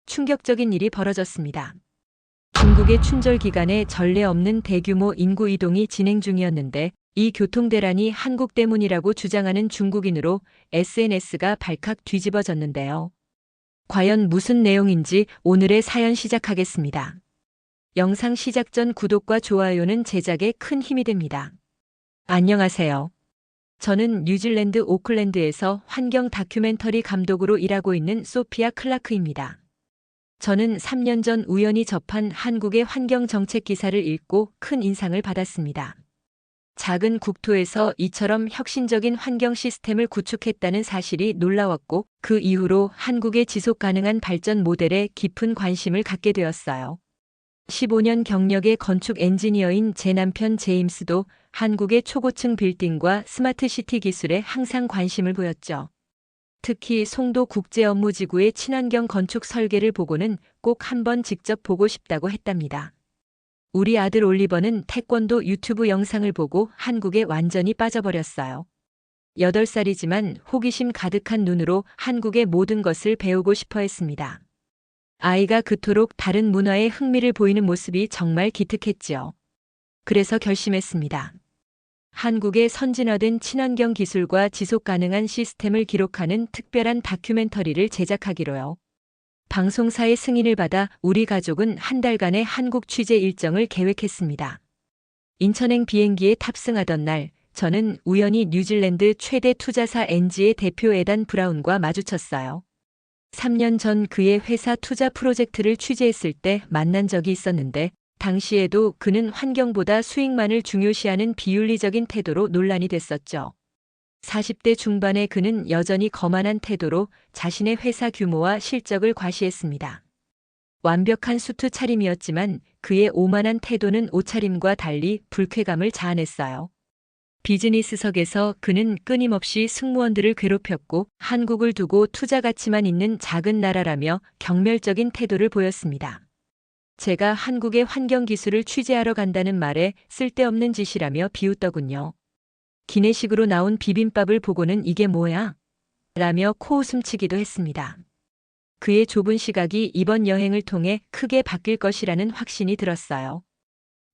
충격적인 일이 벌어졌습니다. 중국의 춘절 기간에 전례 없는 대규모 인구 이동이 진행 중이었는데 이 교통대란이 한국 때문이라고 주장하는 중국인으로 SNS가 발칵 뒤집어졌는데요. 과연 무슨 내용인지 오늘의 사연 시작하겠습니다. 영상 시작 전 구독과 좋아요는 제작에 큰 힘이 됩니다. 안녕하세요. 저는 뉴질랜드 오클랜드에서 환경 다큐멘터리 감독으로 일하고 있는 소피아 클라크입니다. 저는 3년 전 우연히 접한 한국의 환경 정책 기사를 읽고 큰 인상을 받았습니다. 작은 국토에서 이처럼 혁신적인 환경 시스템을 구축했다는 사실이 놀라웠고 그 이후로 한국의 지속 가능한 발전 모델에 깊은 관심을 갖게 되었어요. 15년 경력의 건축 엔지니어인 제 남편 제임스도 한국의 초고층 빌딩과 스마트 시티 기술에 항상 관심을 보였죠. 특히 송도 국제업무지구의 친환경 건축 설계를 보고는 꼭 한번 직접 보고 싶다고 했답니다. 우리 아들 올리버는 태권도 유튜브 영상을 보고 한국에 완전히 빠져버렸어요. 8살이지만 호기심 가득한 눈으로 한국의 모든 것을 배우고 싶어 했습니다. 아이가 그토록 다른 문화에 흥미를 보이는 모습이 정말 기특했지요. 그래서 결심했습니다. 한국의 선진화된 친환경 기술과 지속 가능한 시스템을 기록하는 특별한 다큐멘터리를 제작하기로요. 방송사의 승인을 받아 우리 가족은 한 달간의 한국 취재 일정을 계획했습니다. 인천행 비행기에 탑승하던 날, 저는 우연히 뉴질랜드 최대 투자사 NG의 대표 에단 브라운과 마주쳤어요. 3년 전 그의 회사 투자 프로젝트를 취재했을 때 만난 적이 있었는데 당시에도 그는 환경보다 수익만을 중요시하는 비윤리적인 태도로 논란이 됐었죠. 40대 중반의 그는 여전히 거만한 태도로 자신의 회사 규모와 실적을 과시했습니다. 완벽한 수트 차림이었지만 그의 오만한 태도는 옷차림과 달리 불쾌감을 자아냈어요. 비즈니스석에서 그는 끊임없이 승무원들을 괴롭혔고 한국을 두고 투자 가치만 있는 작은 나라라며 경멸적인 태도를 보였습니다. 제가 한국의 환경 기술을 취재하러 간다는 말에 쓸데없는 짓이라며 비웃더군요. 기내식으로 나온 비빔밥을 보고는 이게 뭐야? 라며 코웃음치기도 했습니다. 그의 좁은 시각이 이번 여행을 통해 크게 바뀔 것이라는 확신이 들었어요.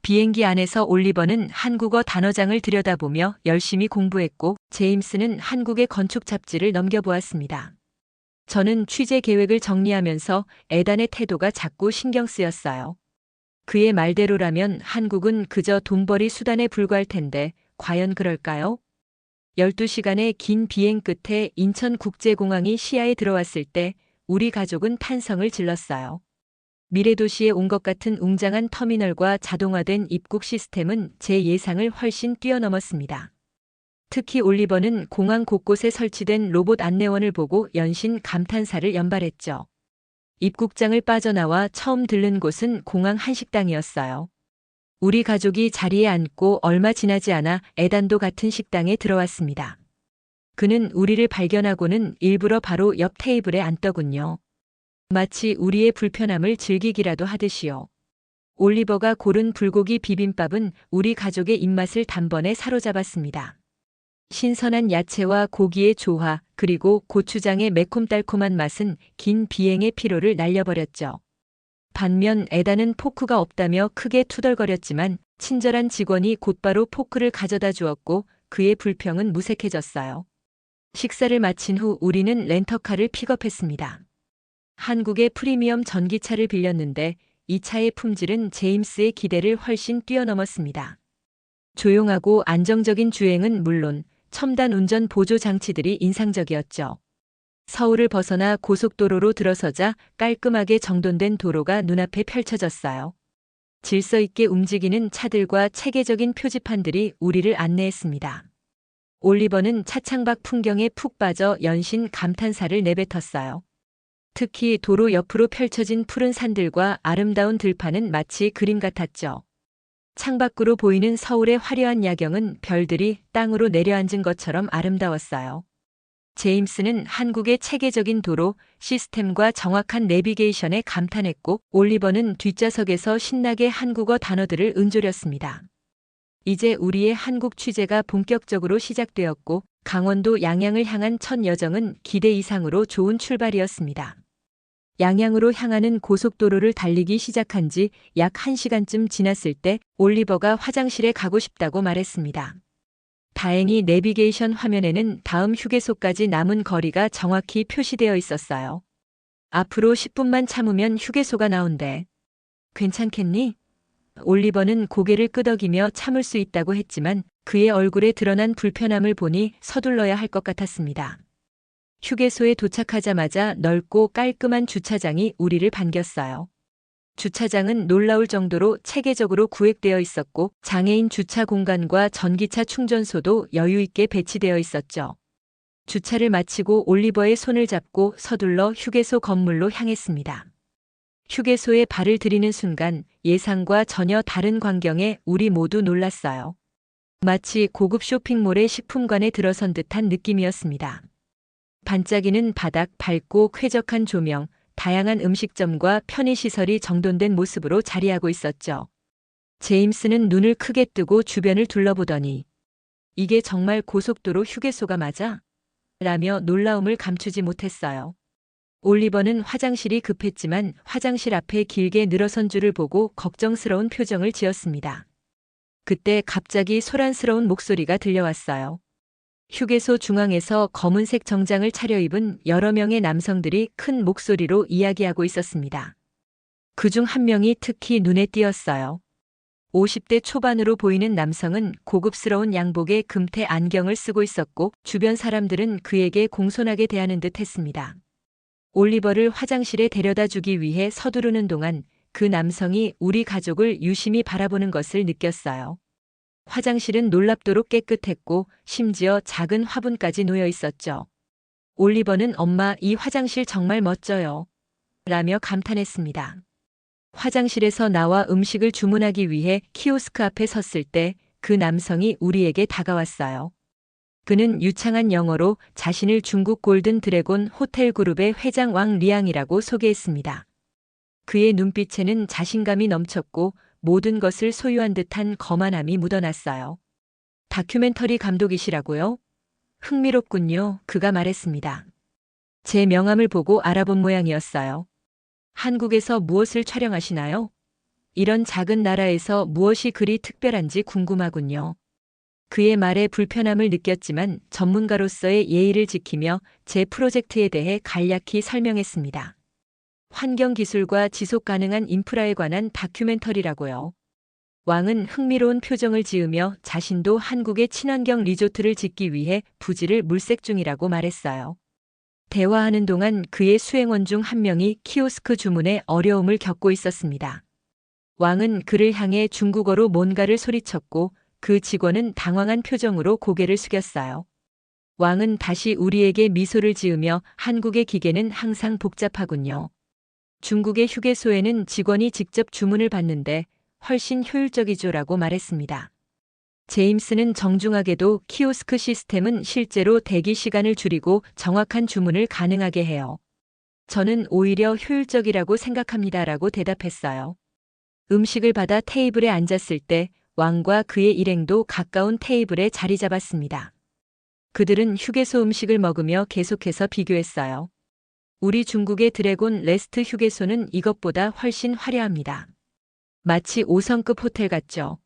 비행기 안에서 올리버는 한국어 단어장을 들여다보며 열심히 공부했고 제임스는 한국의 건축 잡지를 넘겨보았습니다. 저는 취재 계획을 정리하면서 에단의 태도가 자꾸 신경 쓰였어요. 그의 말대로라면 한국은 그저 돈벌이 수단에 불과할 텐데 과연 그럴까요? 12시간의 긴 비행 끝에 인천국제공항이 시야에 들어왔을 때 우리 가족은 탄성을 질렀어요. 미래도시에 온 것 같은 웅장한 터미널과 자동화된 입국 시스템은 제 예상을 훨씬 뛰어넘었습니다. 특히 올리버는 공항 곳곳에 설치된 로봇 안내원을 보고 연신 감탄사를 연발했죠. 입국장을 빠져나와 처음 들른 곳은 공항 한식당이었어요. 우리 가족이 자리에 앉고 얼마 지나지 않아 에단도 같은 식당에 들어왔습니다. 그는 우리를 발견하고는 일부러 바로 옆 테이블에 앉더군요. 마치 우리의 불편함을 즐기기라도 하듯이요. 올리버가 고른 불고기 비빔밥은 우리 가족의 입맛을 단번에 사로잡았습니다. 신선한 야채와 고기의 조화, 그리고 고추장의 매콤달콤한 맛은 긴 비행의 피로를 날려버렸죠. 반면 에단은 포크가 없다며 크게 투덜거렸지만 친절한 직원이 곧바로 포크를 가져다 주었고 그의 불평은 무색해졌어요. 식사를 마친 후 우리는 렌터카를 픽업했습니다. 한국의 프리미엄 전기차를 빌렸는데 이 차의 품질은 제임스의 기대를 훨씬 뛰어넘었습니다. 조용하고 안정적인 주행은 물론 첨단 운전 보조 장치들이 인상적이었죠. 서울을 벗어나 고속도로로 들어서자 깔끔하게 정돈된 도로가 눈앞에 펼쳐졌어요. 질서 있게 움직이는 차들과 체계적인 표지판들이 우리를 안내했습니다. 올리버는 차창밖 풍경에 푹 빠져 연신 감탄사를 내뱉었어요. 특히 도로 옆으로 펼쳐진 푸른 산들과 아름다운 들판은 마치 그림 같았죠. 창밖으로 보이는 서울의 화려한 야경은 별들이 땅으로 내려앉은 것처럼 아름다웠어요. 제임스는 한국의 체계적인 도로 시스템과 정확한 내비게이션에 감탄했고 올리버는 뒷좌석에서 신나게 한국어 단어들을 은조렸습니다. 이제 우리의 한국 취재가 본격적으로 시작되었고 강원도 양양을 향한 첫 여정은 기대 이상으로 좋은 출발이었습니다. 양양으로 향하는 고속도로를 달리기 시작한 지 약 1시간쯤 지났을 때 올리버가 화장실에 가고 싶다고 말했습니다. 다행히 내비게이션 화면에는 다음 휴게소까지 남은 거리가 정확히 표시되어 있었어요. 앞으로 10분만 참으면 휴게소가 나온대. 괜찮겠니? 올리버는 고개를 끄덕이며 참을 수 있다고 했지만 그의 얼굴에 드러난 불편함을 보니 서둘러야 할 것 같았습니다. 휴게소에 도착하자마자 넓고 깔끔한 주차장이 우리를 반겼어요. 주차장은 놀라울 정도로 체계적으로 구획되어 있었고 장애인 주차 공간과 전기차 충전소도 여유 있게 배치되어 있었죠. 주차를 마치고 올리버의 손을 잡고 서둘러 휴게소 건물로 향했습니다. 휴게소에 발을 들이는 순간 예상과 전혀 다른 광경에 우리 모두 놀랐어요. 마치 고급 쇼핑몰의 식품관에 들어선 듯한 느낌이었습니다. 반짝이는 바닥, 밝고 쾌적한 조명, 다양한 음식점과 편의시설이 정돈된 모습으로 자리하고 있었죠. 제임스는 눈을 크게 뜨고 주변을 둘러보더니 이게 정말 고속도로 휴게소가 맞아? 라며 놀라움을 감추지 못했어요. 올리버는 화장실이 급했지만 화장실 앞에 길게 늘어선 줄을 보고 걱정스러운 표정을 지었습니다. 그때 갑자기 소란스러운 목소리가 들려왔어요. 휴게소 중앙에서 검은색 정장을 차려입은 여러 명의 남성들이 큰 목소리로 이야기하고 있었습니다. 그중 한 명이 특히 눈에 띄었어요. 50대 초반으로 보이는 남성은 고급스러운 양복에 금태 안경을 쓰고 있었고 주변 사람들은 그에게 공손하게 대하는 듯 했습니다. 올리버를 화장실에 데려다 주기 위해 서두르는 동안 그 남성이 우리 가족을 유심히 바라보는 것을 느꼈어요. 화장실은 놀랍도록 깨끗했고 심지어 작은 화분까지 놓여 있었죠. 올리버는 엄마, 이 화장실 정말 멋져요. 라며 감탄했습니다. 화장실에서 나와 음식을 주문하기 위해 키오스크 앞에 섰을 때 그 남성이 우리에게 다가왔어요. 그는 유창한 영어로 자신을 중국 골든 드래곤 호텔 그룹의 회장 왕 리앙이라고 소개했습니다. 그의 눈빛에는 자신감이 넘쳤고 모든 것을 소유한 듯한 거만함이 묻어났어요. 다큐멘터리 감독이시라고요? 흥미롭군요. 그가 말했습니다. 제 명함을 보고 알아본 모양이었어요. 한국에서 무엇을 촬영하시나요? 이런 작은 나라에서 무엇이 그리 특별한지 궁금하군요. 그의 말에 불편함을 느꼈지만 전문가로서의 예의를 지키며 제 프로젝트에 대해 간략히 설명했습니다. 환경기술과 지속가능한 인프라에 관한 다큐멘터리라고요. 왕은 흥미로운 표정을 지으며 자신도 한국의 친환경 리조트를 짓기 위해 부지를 물색 중이라고 말했어요. 대화하는 동안 그의 수행원 중 한 명이 키오스크 주문에 어려움을 겪고 있었습니다. 왕은 그를 향해 중국어로 뭔가를 소리쳤고 그 직원은 당황한 표정으로 고개를 숙였어요. 왕은 다시 우리에게 미소를 지으며 한국의 기계는 항상 복잡하군요. 중국의 휴게소에는 직원이 직접 주문을 받는데 훨씬 효율적이죠라고 말했습니다. 제임스는 정중하게도 키오스크 시스템은 실제로 대기 시간을 줄이고 정확한 주문을 가능하게 해요. 저는 오히려 효율적이라고 생각합니다라고 대답했어요. 음식을 받아 테이블에 앉았을 때 왕과 그의 일행도 가까운 테이블에 자리 잡았습니다. 그들은 휴게소 음식을 먹으며 계속해서 비교했어요. 우리 중국의 드래곤 레스트 휴게소는 이것보다 훨씬 화려합니다. 마치 5성급 호텔 같죠.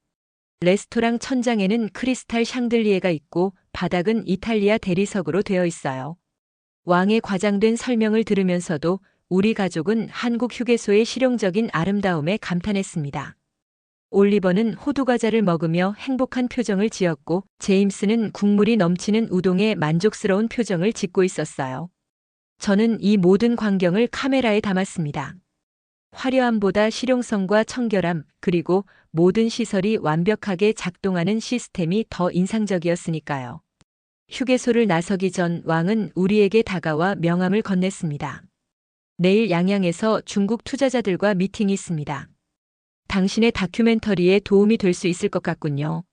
레스토랑 천장에는 크리스탈 샹들리에가 있고 바닥은 이탈리아 대리석으로 되어 있어요. 왕의 과장된 설명을 들으면서도 우리 가족은 한국 휴게소의 실용적인 아름다움에 감탄했습니다. 올리버는 호두과자를 먹으며 행복한 표정을 지었고 제임스는 국물이 넘치는 우동에 만족스러운 표정을 짓고 있었어요. 저는 이 모든 광경을 카메라에 담았습니다. 화려함보다 실용성과 청결함, 그리고 모든 시설이 완벽하게 작동하는 시스템이 더 인상적이었으니까요. 휴게소를 나서기 전 왕은 우리에게 다가와 명함을 건넸습니다. 내일 양양에서 중국 투자자들과 미팅이 있습니다. 당신의 다큐멘터리에 도움이 될 수 있을 것 같군요.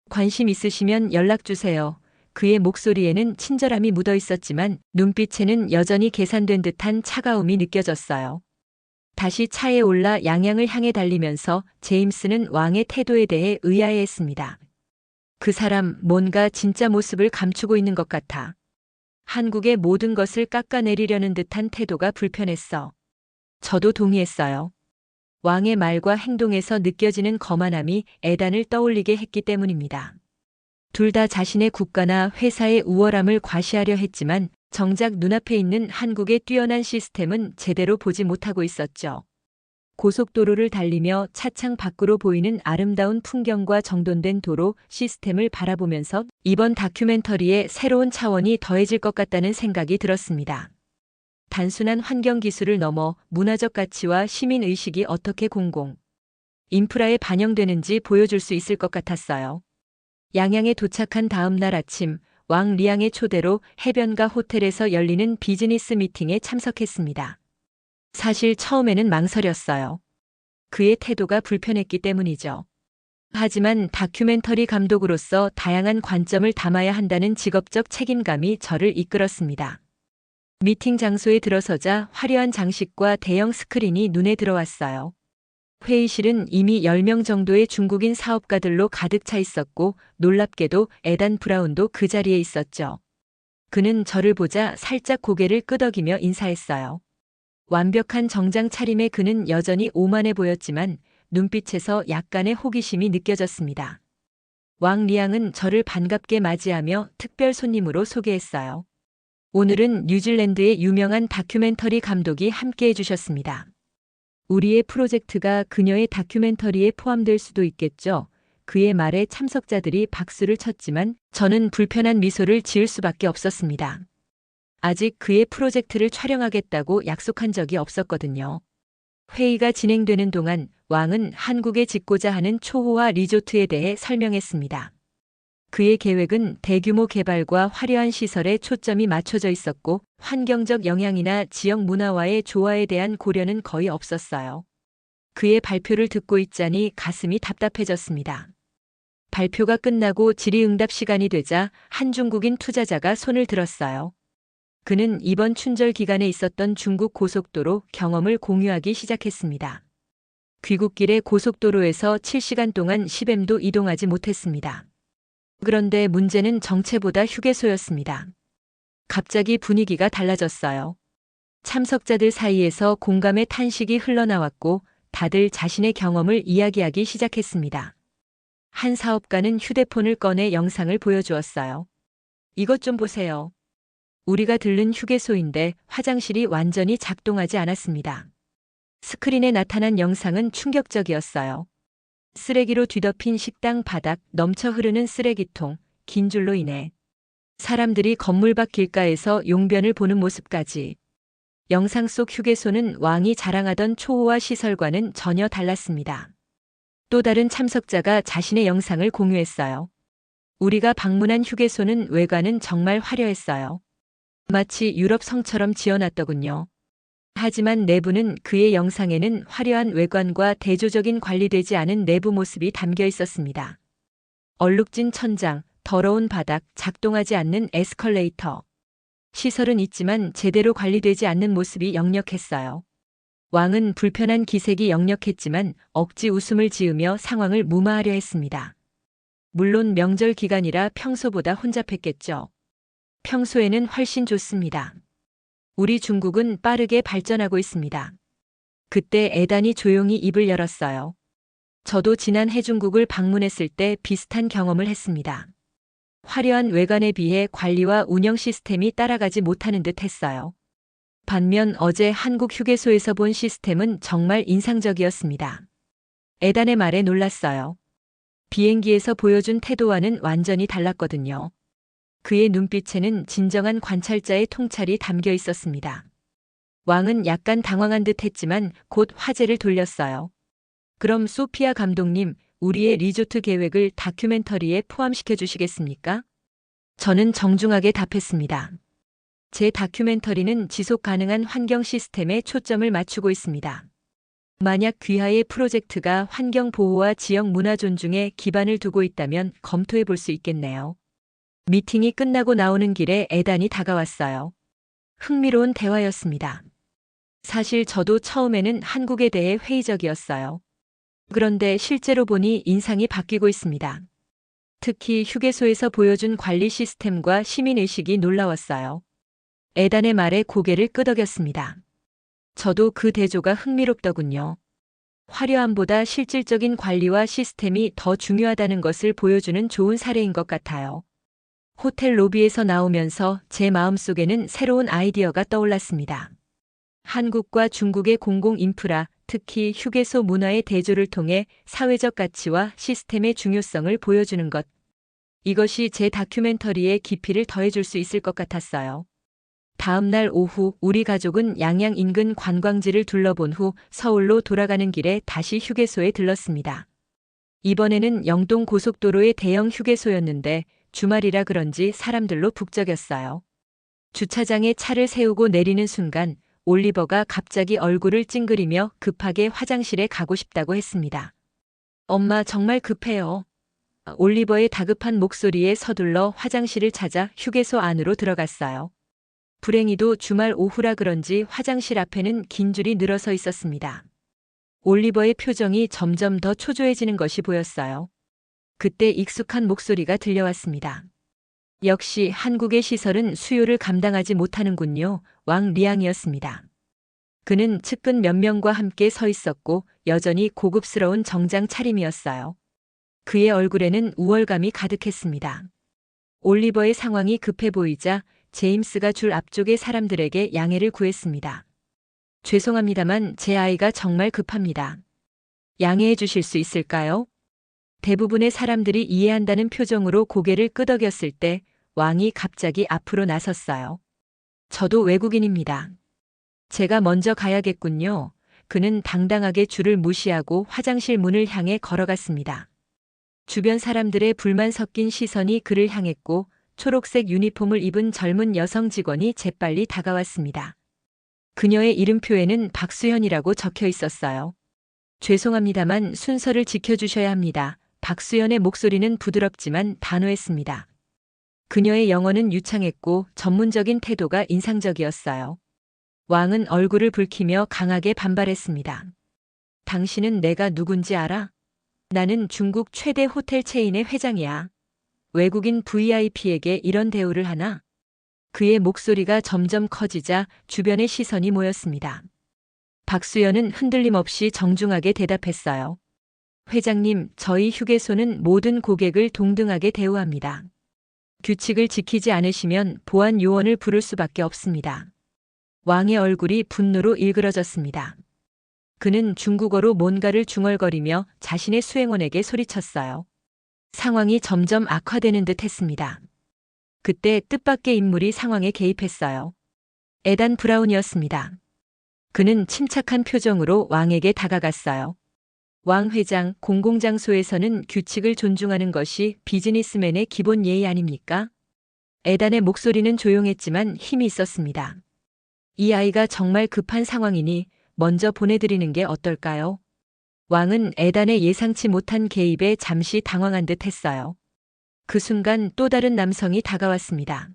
관심 있으시면 연락 주세요. 그의 목소리에는 친절함이 묻어 있었지만 눈빛에는 여전히 계산된 듯한 차가움이 느껴졌어요. 다시 차에 올라 양양을 향해 달리면서 제임스는 왕의 태도에 대해 의아해했습니다. 그 사람 뭔가 진짜 모습을 감추고 있는 것 같아. 한국의 모든 것을 깎아내리려는 듯한 태도가 불편했어. 저도 동의했어요. 왕의 말과 행동에서 느껴지는 거만함이 에단을 떠올리게 했기 때문입니다. 둘 다 자신의 국가나 회사의 우월함을 과시하려 했지만 정작 눈앞에 있는 한국의 뛰어난 시스템은 제대로 보지 못하고 있었죠. 고속도로를 달리며 차창 밖으로 보이는 아름다운 풍경과 정돈된 도로 시스템을 바라보면서 이번 다큐멘터리에 새로운 차원이 더해질 것 같다는 생각이 들었습니다. 단순한 환경 기술을 넘어 문화적 가치와 시민 의식이 어떻게 인프라에 반영되는지 보여줄 수 있을 것 같았어요. 양양에 도착한 다음 날 아침, 왕 리앙의 초대로 해변가 호텔에서 열리는 비즈니스 미팅에 참석했습니다. 사실 처음에는 망설였어요. 그의 태도가 불편했기 때문이죠. 하지만 다큐멘터리 감독으로서 다양한 관점을 담아야 한다는 직업적 책임감이 저를 이끌었습니다. 미팅 장소에 들어서자 화려한 장식과 대형 스크린이 눈에 들어왔어요. 회의실은 이미 10명 정도의 중국인 사업가들로 가득 차 있었고 놀랍게도 에단 브라운도 그 자리에 있었죠. 그는 저를 보자 살짝 고개를 끄덕이며 인사했어요. 완벽한 정장 차림의 그는 여전히 오만해 보였지만 눈빛에서 약간의 호기심이 느껴졌습니다. 왕 리앙은 저를 반갑게 맞이하며 특별 손님으로 소개했어요. 오늘은 뉴질랜드의 유명한 다큐멘터리 감독이 함께해 주셨습니다. 우리의 프로젝트가 그녀의 다큐멘터리에 포함될 수도 있겠죠. 그의 말에 참석자들이 박수를 쳤지만 저는 불편한 미소를 지을 수밖에 없었습니다. 아직 그의 프로젝트를 촬영하겠다고 약속한 적이 없었거든요. 회의가 진행되는 동안 왕은 한국에 짓고자 하는 초호화 리조트에 대해 설명했습니다. 그의 계획은 대규모 개발과 화려한 시설에 초점이 맞춰져 있었고 환경적 영향이나 지역 문화와의 조화에 대한 고려는 거의 없었어요. 그의 발표를 듣고 있자니 가슴이 답답해졌습니다. 발표가 끝나고 질의응답 시간이 되자 한 중국인 투자자가 손을 들었어요. 그는 이번 춘절 기간에 있었던 중국 고속도로 경험을 공유하기 시작했습니다. 귀국길에 고속도로에서 7시간 동안 10m도 이동하지 못했습니다. 그런데 문제는 정체보다 휴게소였습니다. 갑자기 분위기가 달라졌어요. 참석자들 사이에서 공감의 탄식이 흘러나왔고 다들 자신의 경험을 이야기하기 시작했습니다. 한 사업가는 휴대폰을 꺼내 영상을 보여주었어요. 이것 좀 보세요. 우리가 들른 휴게소인데 화장실이 완전히 작동하지 않았습니다. 스크린에 나타난 영상은 충격적이었어요. 쓰레기로 뒤덮인 식당 바닥, 넘쳐 흐르는 쓰레기통, 긴 줄로 인해 사람들이 건물 밖 길가에서 용변을 보는 모습까지. 영상 속 휴게소는 왕이 자랑하던 초호화 시설과는 전혀 달랐습니다. 또 다른 참석자가 자신의 영상을 공유했어요. 우리가 방문한 휴게소는 외관은 정말 화려했어요. 마치 유럽 성처럼 지어놨더군요. 하지만 내부는 그의 영상에는 화려한 외관과 대조적인 관리되지 않은 내부 모습이 담겨 있었습니다. 얼룩진 천장, 더러운 바닥, 작동하지 않는 에스컬레이터. 시설은 있지만 제대로 관리되지 않는 모습이 역력했어요. 왕은 불편한 기색이 역력했지만 억지 웃음을 지으며 상황을 무마하려 했습니다. 물론 명절 기간이라 평소보다 혼잡했겠죠. 평소에는 훨씬 좋습니다. 우리 중국은 빠르게 발전하고 있습니다. 그때 에단이 조용히 입을 열었어요. 저도 지난해 중국을 방문했을 때 비슷한 경험을 했습니다. 화려한 외관에 비해 관리와 운영 시스템이 따라가지 못하는 듯 했어요. 반면 어제 한국 휴게소에서 본 시스템은 정말 인상적이었습니다. 에단의 말에 놀랐어요. 비행기에서 보여준 태도와는 완전히 달랐거든요. 그의 눈빛에는 진정한 관찰자의 통찰이 담겨 있었습니다. 왕은 약간 당황한 듯 했지만 곧 화제를 돌렸어요. 그럼 소피아 감독님, 우리의 리조트 계획을 다큐멘터리에 포함시켜 주시겠습니까? 저는 정중하게 답했습니다. 제 다큐멘터리는 지속 가능한 환경 시스템에 초점을 맞추고 있습니다. 만약 귀하의 프로젝트가 환경 보호와 지역 문화 존중에 기반을 두고 있다면 검토해 볼 수 있겠네요. 미팅이 끝나고 나오는 길에 에단이 다가왔어요. 흥미로운 대화였습니다. 사실 저도 처음에는 한국에 대해 회의적이었어요. 그런데 실제로 보니 인상이 바뀌고 있습니다. 특히 휴게소에서 보여준 관리 시스템과 시민의식이 놀라웠어요. 에단의 말에 고개를 끄덕였습니다. 저도 그 대조가 흥미롭더군요. 화려함보다 실질적인 관리와 시스템이 더 중요하다는 것을 보여주는 좋은 사례인 것 같아요. 호텔 로비에서 나오면서 제 마음속에는 새로운 아이디어가 떠올랐습니다. 한국과 중국의 공공 인프라, 특히 휴게소 문화의 대조를 통해 사회적 가치와 시스템의 중요성을 보여주는 것. 이것이 제 다큐멘터리의 깊이를 더해줄 수 있을 것 같았어요. 다음 날 오후 우리 가족은 양양 인근 관광지를 둘러본 후 서울로 돌아가는 길에 다시 휴게소에 들렀습니다. 이번에는 영동 고속도로의 대형 휴게소였는데 주말이라 그런지 사람들로 북적였어요. 주차장에 차를 세우고 내리는 순간 올리버가 갑자기 얼굴을 찡그리며 급하게 화장실에 가고 싶다고 했습니다. 엄마 정말 급해요. 올리버의 다급한 목소리에 서둘러 화장실을 찾아 휴게소 안으로 들어갔어요. 불행히도 주말 오후라 그런지 화장실 앞에는 긴 줄이 늘어서 있었습니다. 올리버의 표정이 점점 더 초조해지는 것이 보였어요. 그때 익숙한 목소리가 들려왔습니다. 역시 한국의 시설은 수요를 감당하지 못하는군요. 왕 리앙이었습니다. 그는 측근 몇 명과 함께 서 있었고 여전히 고급스러운 정장 차림이었어요. 그의 얼굴에는 우월감이 가득했습니다. 올리버의 상황이 급해 보이자 제임스가 줄 앞쪽의 사람들에게 양해를 구했습니다. 죄송합니다만 제 아이가 정말 급합니다. 양해해 주실 수 있을까요? 대부분의 사람들이 이해한다는 표정으로 고개를 끄덕였을 때 왕이 갑자기 앞으로 나섰어요. 저도 외국인입니다. 제가 먼저 가야겠군요. 그는 당당하게 줄을 무시하고 화장실 문을 향해 걸어갔습니다. 주변 사람들의 불만 섞인 시선이 그를 향했고 초록색 유니폼을 입은 젊은 여성 직원이 재빨리 다가왔습니다. 그녀의 이름표에는 박수현이라고 적혀 있었어요. 죄송합니다만 순서를 지켜주셔야 합니다. 박수현의 목소리는 부드럽지만 단호했습니다. 그녀의 영어는 유창했고 전문적인 태도가 인상적이었어요. 왕은 얼굴을 붉히며 강하게 반발했습니다. 당신은 내가 누군지 알아? 나는 중국 최대 호텔 체인의 회장이야. 외국인 VIP에게 이런 대우를 하나? 그의 목소리가 점점 커지자 주변의 시선이 모였습니다. 박수연은 흔들림 없이 정중하게 대답했어요. 회장님, 저희 휴게소는 모든 고객을 동등하게 대우합니다. 규칙을 지키지 않으시면 보안 요원을 부를 수밖에 없습니다. 왕의 얼굴이 분노로 일그러졌습니다. 그는 중국어로 뭔가를 중얼거리며 자신의 수행원에게 소리쳤어요. 상황이 점점 악화되는 듯 했습니다. 그때 뜻밖의 인물이 상황에 개입했어요. 에단 브라운이었습니다. 그는 침착한 표정으로 왕에게 다가갔어요. 왕 회장, 공공장소에서는 규칙을 존중하는 것이 비즈니스맨의 기본 예의 아닙니까? 에단의 목소리는 조용했지만 힘이 있었습니다. 이 아이가 정말 급한 상황이니 먼저 보내드리는 게 어떨까요? 왕은 에단의 예상치 못한 개입에 잠시 당황한 듯 했어요. 그 순간 또 다른 남성이 다가왔습니다.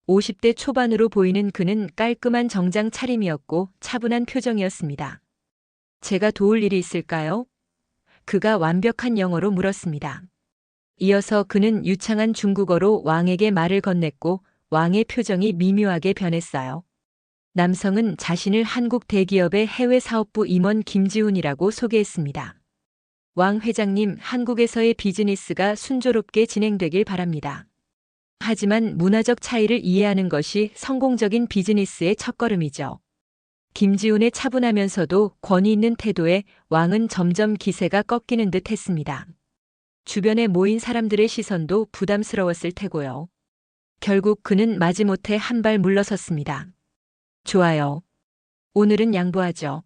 50대 초반으로 보이는 그는 깔끔한 정장 차림이었고 차분한 표정이었습니다. 제가 도울 일이 있을까요? 그가 완벽한 영어로 물었습니다. 이어서 그는 유창한 중국어로 왕에게 말을 건넸고 왕의 표정이 미묘하게 변했어요. 남성은 자신을 한국 대기업의 해외 사업부 임원 김지훈이라고 소개했습니다. 왕 회장님, 한국에서의 비즈니스가 순조롭게 진행되길 바랍니다. 하지만 문화적 차이를 이해하는 것이 성공적인 비즈니스의 첫걸음이죠. 김지훈의 차분하면서도 권위 있는 태도에 왕은 점점 기세가 꺾이는 듯 했습니다. 주변에 모인 사람들의 시선도 부담스러웠을 테고요. 결국 그는 마지못해 한 발 물러섰습니다. 좋아요. 오늘은 양보하죠.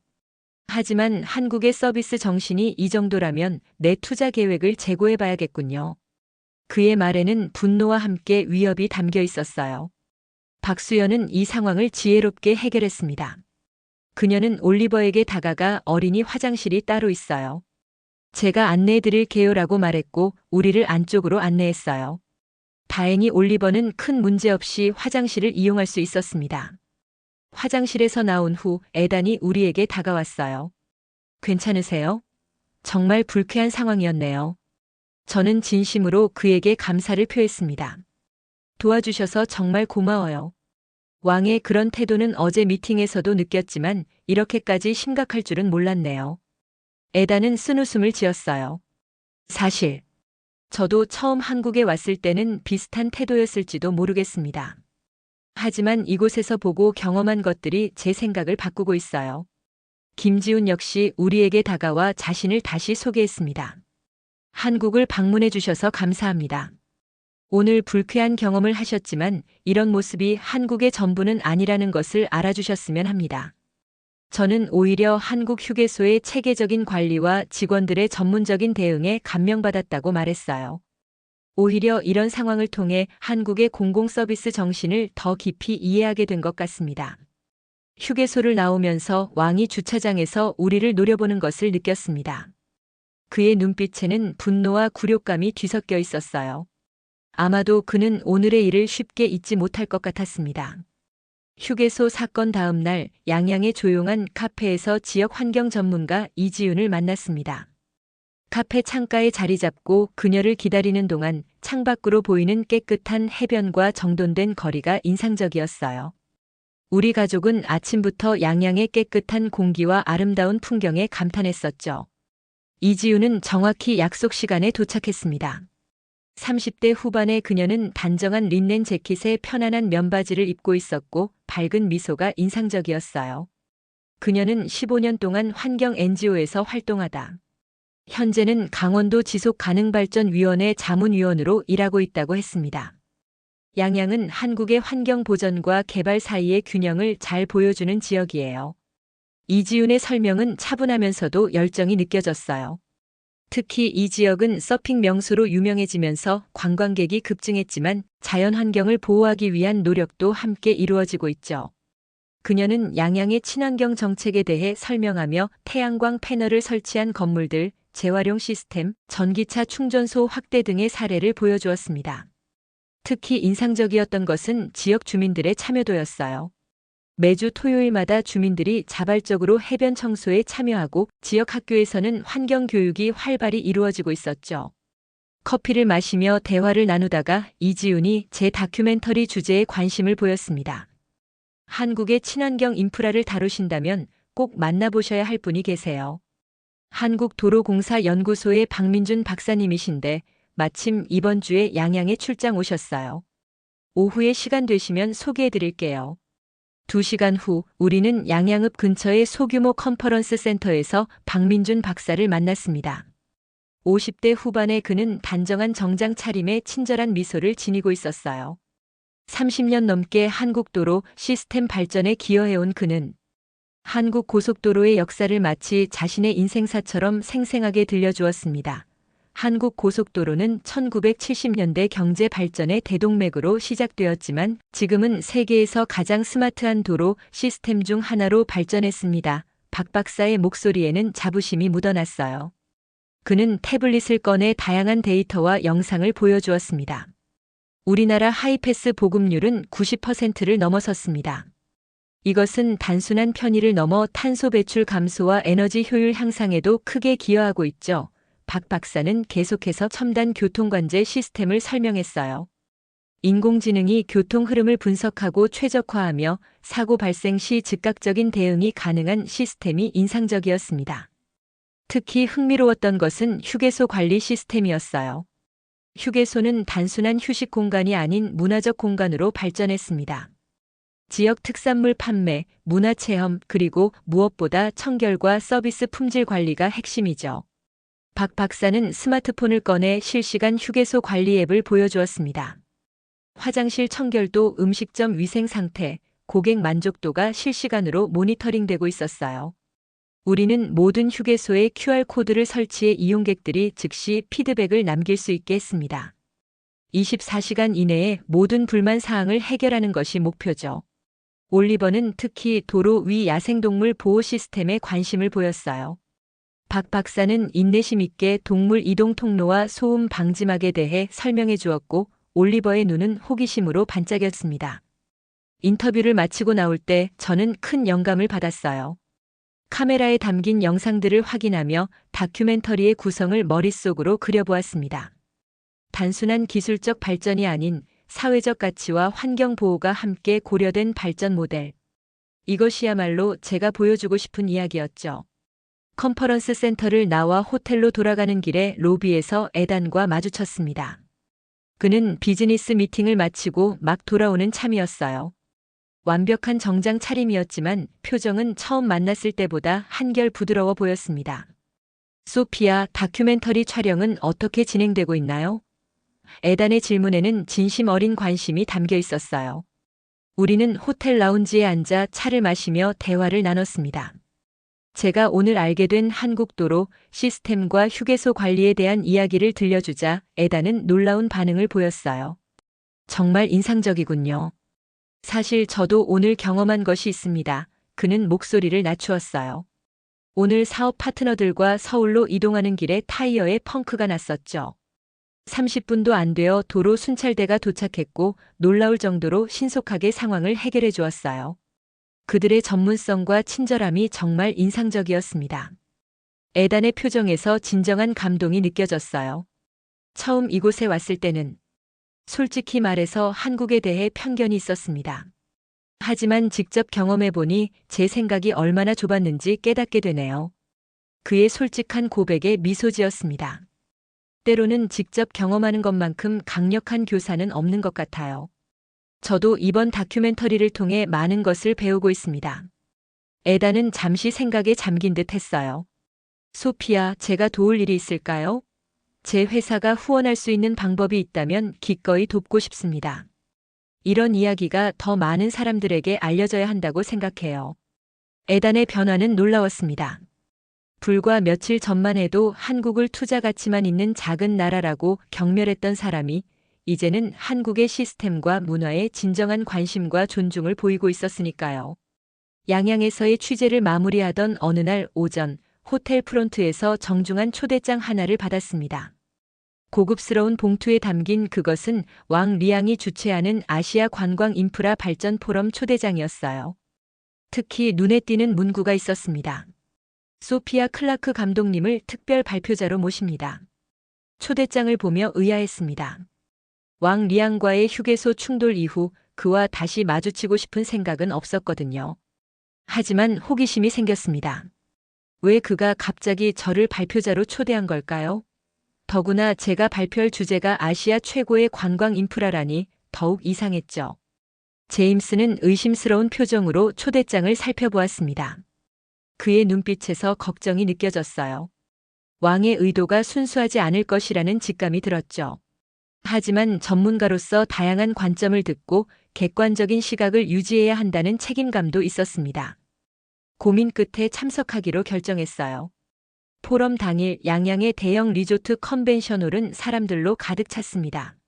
하지만 한국의 서비스 정신이 이 정도라면 내 투자 계획을 재고해봐야겠군요. 그의 말에는 분노와 함께 위협이 담겨 있었어요. 박수연은 이 상황을 지혜롭게 해결했습니다. 그녀는 올리버에게 다가가 어린이 화장실이 따로 있어요. 제가 안내해드릴게요라고 말했고 우리를 안쪽으로 안내했어요. 다행히 올리버는 큰 문제 없이 화장실을 이용할 수 있었습니다. 화장실에서 나온 후 에단이 우리에게 다가왔어요. 괜찮으세요? 정말 불쾌한 상황이었네요. 저는 진심으로 그에게 감사를 표했습니다. 도와주셔서 정말 고마워요. 왕의 그런 태도는 어제 미팅에서도 느꼈지만 이렇게까지 심각할 줄은 몰랐네요. 에다는 쓴웃음을 지었어요. 사실 저도 처음 한국에 왔을 때는 비슷한 태도였을지도 모르겠습니다. 하지만 이곳에서 보고 경험한 것들이 제 생각을 바꾸고 있어요. 김지훈 역시 우리에게 다가와 자신을 다시 소개했습니다. 한국을 방문해 주셔서 감사합니다. 오늘 불쾌한 경험을 하셨지만 이런 모습이 한국의 전부는 아니라는 것을 알아주셨으면 합니다. 저는 오히려 한국 휴게소의 체계적인 관리와 직원들의 전문적인 대응에 감명받았다고 말했어요. 오히려 이런 상황을 통해 한국의 공공서비스 정신을 더 깊이 이해하게 된 것 같습니다. 휴게소를 나오면서 왕이 주차장에서 우리를 노려보는 것을 느꼈습니다. 그의 눈빛에는 분노와 굴욕감이 뒤섞여 있었어요. 아마도 그는 오늘의 일을 쉽게 잊지 못할 것 같았습니다. 휴게소 사건 다음 날 양양의 조용한 카페에서 지역 환경 전문가 이지윤을 만났습니다. 카페 창가에 자리 잡고 그녀를 기다리는 동안 창밖으로 보이는 깨끗한 해변과 정돈된 거리가 인상적이었어요. 우리 가족은 아침부터 양양의 깨끗한 공기와 아름다운 풍경에 감탄했었죠. 이지윤은 정확히 약속 시간에 도착했습니다. 30대 후반의 그녀는 단정한 린넨 재킷에 편안한 면바지를 입고 있었고 밝은 미소가 인상적이었어요. 그녀는 15년 동안 환경 NGO에서 활동하다 현재는 강원도 지속가능발전위원회 자문위원으로 일하고 있다고 했습니다. 양양은 한국의 환경 보전과 개발 사이의 균형을 잘 보여주는 지역이에요. 이지윤의 설명은 차분하면서도 열정이 느껴졌어요. 특히 이 지역은 서핑 명소로 유명해지면서 관광객이 급증했지만 자연 환경을 보호하기 위한 노력도 함께 이루어지고 있죠. 그녀는 양양의 친환경 정책에 대해 설명하며 태양광 패널을 설치한 건물들, 재활용 시스템, 전기차 충전소 확대 등의 사례를 보여주었습니다. 특히 인상적이었던 것은 지역 주민들의 참여도였어요. 매주 토요일마다 주민들이 자발적으로 해변 청소에 참여하고 지역 학교에서는 환경 교육이 활발히 이루어지고 있었죠. 커피를 마시며 대화를 나누다가 이지윤이 제 다큐멘터리 주제에 관심을 보였습니다. 한국의 친환경 인프라를 다루신다면 꼭 만나보셔야 할 분이 계세요. 한국도로공사연구소의 박민준 박사님이신데 마침 이번 주에 양양에 출장 오셨어요. 오후에 시간 되시면 소개해 드릴게요. 2시간 후 우리는 양양읍 근처의 소규모 컨퍼런스 센터에서 박민준 박사를 만났습니다. 50대 후반의 그는 단정한 정장 차림에 친절한 미소를 지니고 있었어요. 30년 넘게 한국도로 시스템 발전에 기여해온 그는 한국 고속도로의 역사를 마치 자신의 인생사처럼 생생하게 들려주었습니다. 한국 고속도로는 1970년대 경제 발전의 대동맥으로 시작되었지만 지금은 세계에서 가장 스마트한 도로 시스템 중 하나로 발전했습니다. 박 박사의 목소리에는 자부심이 묻어났어요. 그는 태블릿을 꺼내 다양한 데이터와 영상을 보여주었습니다. 우리나라 하이패스 보급률은 90%를 넘어섰습니다. 이것은 단순한 편의를 넘어 탄소 배출 감소와 에너지 효율 향상에도 크게 기여하고 있죠. 박 박사는 계속해서 첨단 교통관제 시스템을 설명했어요. 인공지능이 교통 흐름을 분석하고 최적화하며 사고 발생 시 즉각적인 대응이 가능한 시스템이 인상적이었습니다. 특히 흥미로웠던 것은 휴게소 관리 시스템이었어요. 휴게소는 단순한 휴식 공간이 아닌 문화적 공간으로 발전했습니다. 지역 특산물 판매, 문화체험, 그리고 무엇보다 청결과 서비스 품질 관리가 핵심이죠. 박 박사는 스마트폰을 꺼내 실시간 휴게소 관리 앱을 보여주었습니다. 화장실 청결도, 음식점 위생 상태, 고객 만족도가 실시간으로 모니터링되고 있었어요. 우리는 모든 휴게소에 QR코드를 설치해 이용객들이 즉시 피드백을 남길 수 있게 했습니다. 24시간 이내에 모든 불만 사항을 해결하는 것이 목표죠. 올리버는 특히 도로 위 야생동물 보호 시스템에 관심을 보였어요. 박 박사는 인내심 있게 동물 이동 통로와 소음 방지막에 대해 설명해 주었고 올리버의 눈은 호기심으로 반짝였습니다. 인터뷰를 마치고 나올 때 저는 큰 영감을 받았어요. 카메라에 담긴 영상들을 확인하며 다큐멘터리의 구성을 머릿속으로 그려보았습니다. 단순한 기술적 발전이 아닌 사회적 가치와 환경 보호가 함께 고려된 발전 모델. 이것이야말로 제가 보여주고 싶은 이야기였죠. 컨퍼런스 센터를 나와 호텔로 돌아가는 길에 로비에서 에단과 마주쳤습니다. 그는 비즈니스 미팅을 마치고 막 돌아오는 참이었어요. 완벽한 정장 차림이었지만 표정은 처음 만났을 때보다 한결 부드러워 보였습니다. 소피아, 다큐멘터리 촬영은 어떻게 진행되고 있나요? 에단의 질문에는 진심 어린 관심이 담겨 있었어요. 우리는 호텔 라운지에 앉아 차를 마시며 대화를 나눴습니다. 제가 오늘 알게 된 한국도로 시스템과 휴게소 관리에 대한 이야기를 들려주자 에단은 놀라운 반응을 보였어요. 정말 인상적이군요. 사실 저도 오늘 경험한 것이 있습니다. 그는 목소리를 낮추었어요. 오늘 사업 파트너들과 서울로 이동하는 길에 타이어에 펑크가 났었죠. 30분도 안 되어 도로 순찰대가 도착했고 놀라울 정도로 신속하게 상황을 해결해 주었어요. 그들의 전문성과 친절함이 정말 인상적이었습니다. 에단의 표정에서 진정한 감동이 느껴졌어요. 처음 이곳에 왔을 때는 솔직히 말해서 한국에 대해 편견이 있었습니다. 하지만 직접 경험해 보니 제 생각이 얼마나 좁았는지 깨닫게 되네요. 그의 솔직한 고백에 미소 지었습니다. 때로는 직접 경험하는 것만큼 강력한 교사는 없는 것 같아요. 저도 이번 다큐멘터리를 통해 많은 것을 배우고 있습니다. 에단은 잠시 생각에 잠긴 듯 했어요. 소피아, 제가 도울 일이 있을까요? 제 회사가 후원할 수 있는 방법이 있다면 기꺼이 돕고 싶습니다. 이런 이야기가 더 많은 사람들에게 알려져야 한다고 생각해요. 에단의 변화는 놀라웠습니다. 불과 며칠 전만 해도 한국을 투자 가치만 있는 작은 나라라고 경멸했던 사람이 이제는 한국의 시스템과 문화에 진정한 관심과 존중을 보이고 있었으니까요. 양양에서의 취재를 마무리하던 어느 날 오전, 호텔 프론트에서 정중한 초대장 하나를 받았습니다. 고급스러운 봉투에 담긴 그것은 왕 리앙이 주최하는 아시아 관광 인프라 발전 포럼 초대장이었어요. 특히 눈에 띄는 문구가 있었습니다. 소피아 클라크 감독님을 특별 발표자로 모십니다. 초대장을 보며 의아했습니다. 왕 리앙과의 휴게소 충돌 이후 그와 다시 마주치고 싶은 생각은 없었거든요. 하지만 호기심이 생겼습니다. 왜 그가 갑자기 저를 발표자로 초대한 걸까요? 더구나 제가 발표할 주제가 아시아 최고의 관광 인프라라니 더욱 이상했죠. 제임스는 의심스러운 표정으로 초대장을 살펴보았습니다. 그의 눈빛에서 걱정이 느껴졌어요. 왕의 의도가 순수하지 않을 것이라는 직감이 들었죠. 하지만 전문가로서 다양한 관점을 듣고 객관적인 시각을 유지해야 한다는 책임감도 있었습니다. 고민 끝에 참석하기로 결정했어요. 포럼 당일 양양의 대형 리조트 컨벤션홀은 사람들로 가득 찼습니다.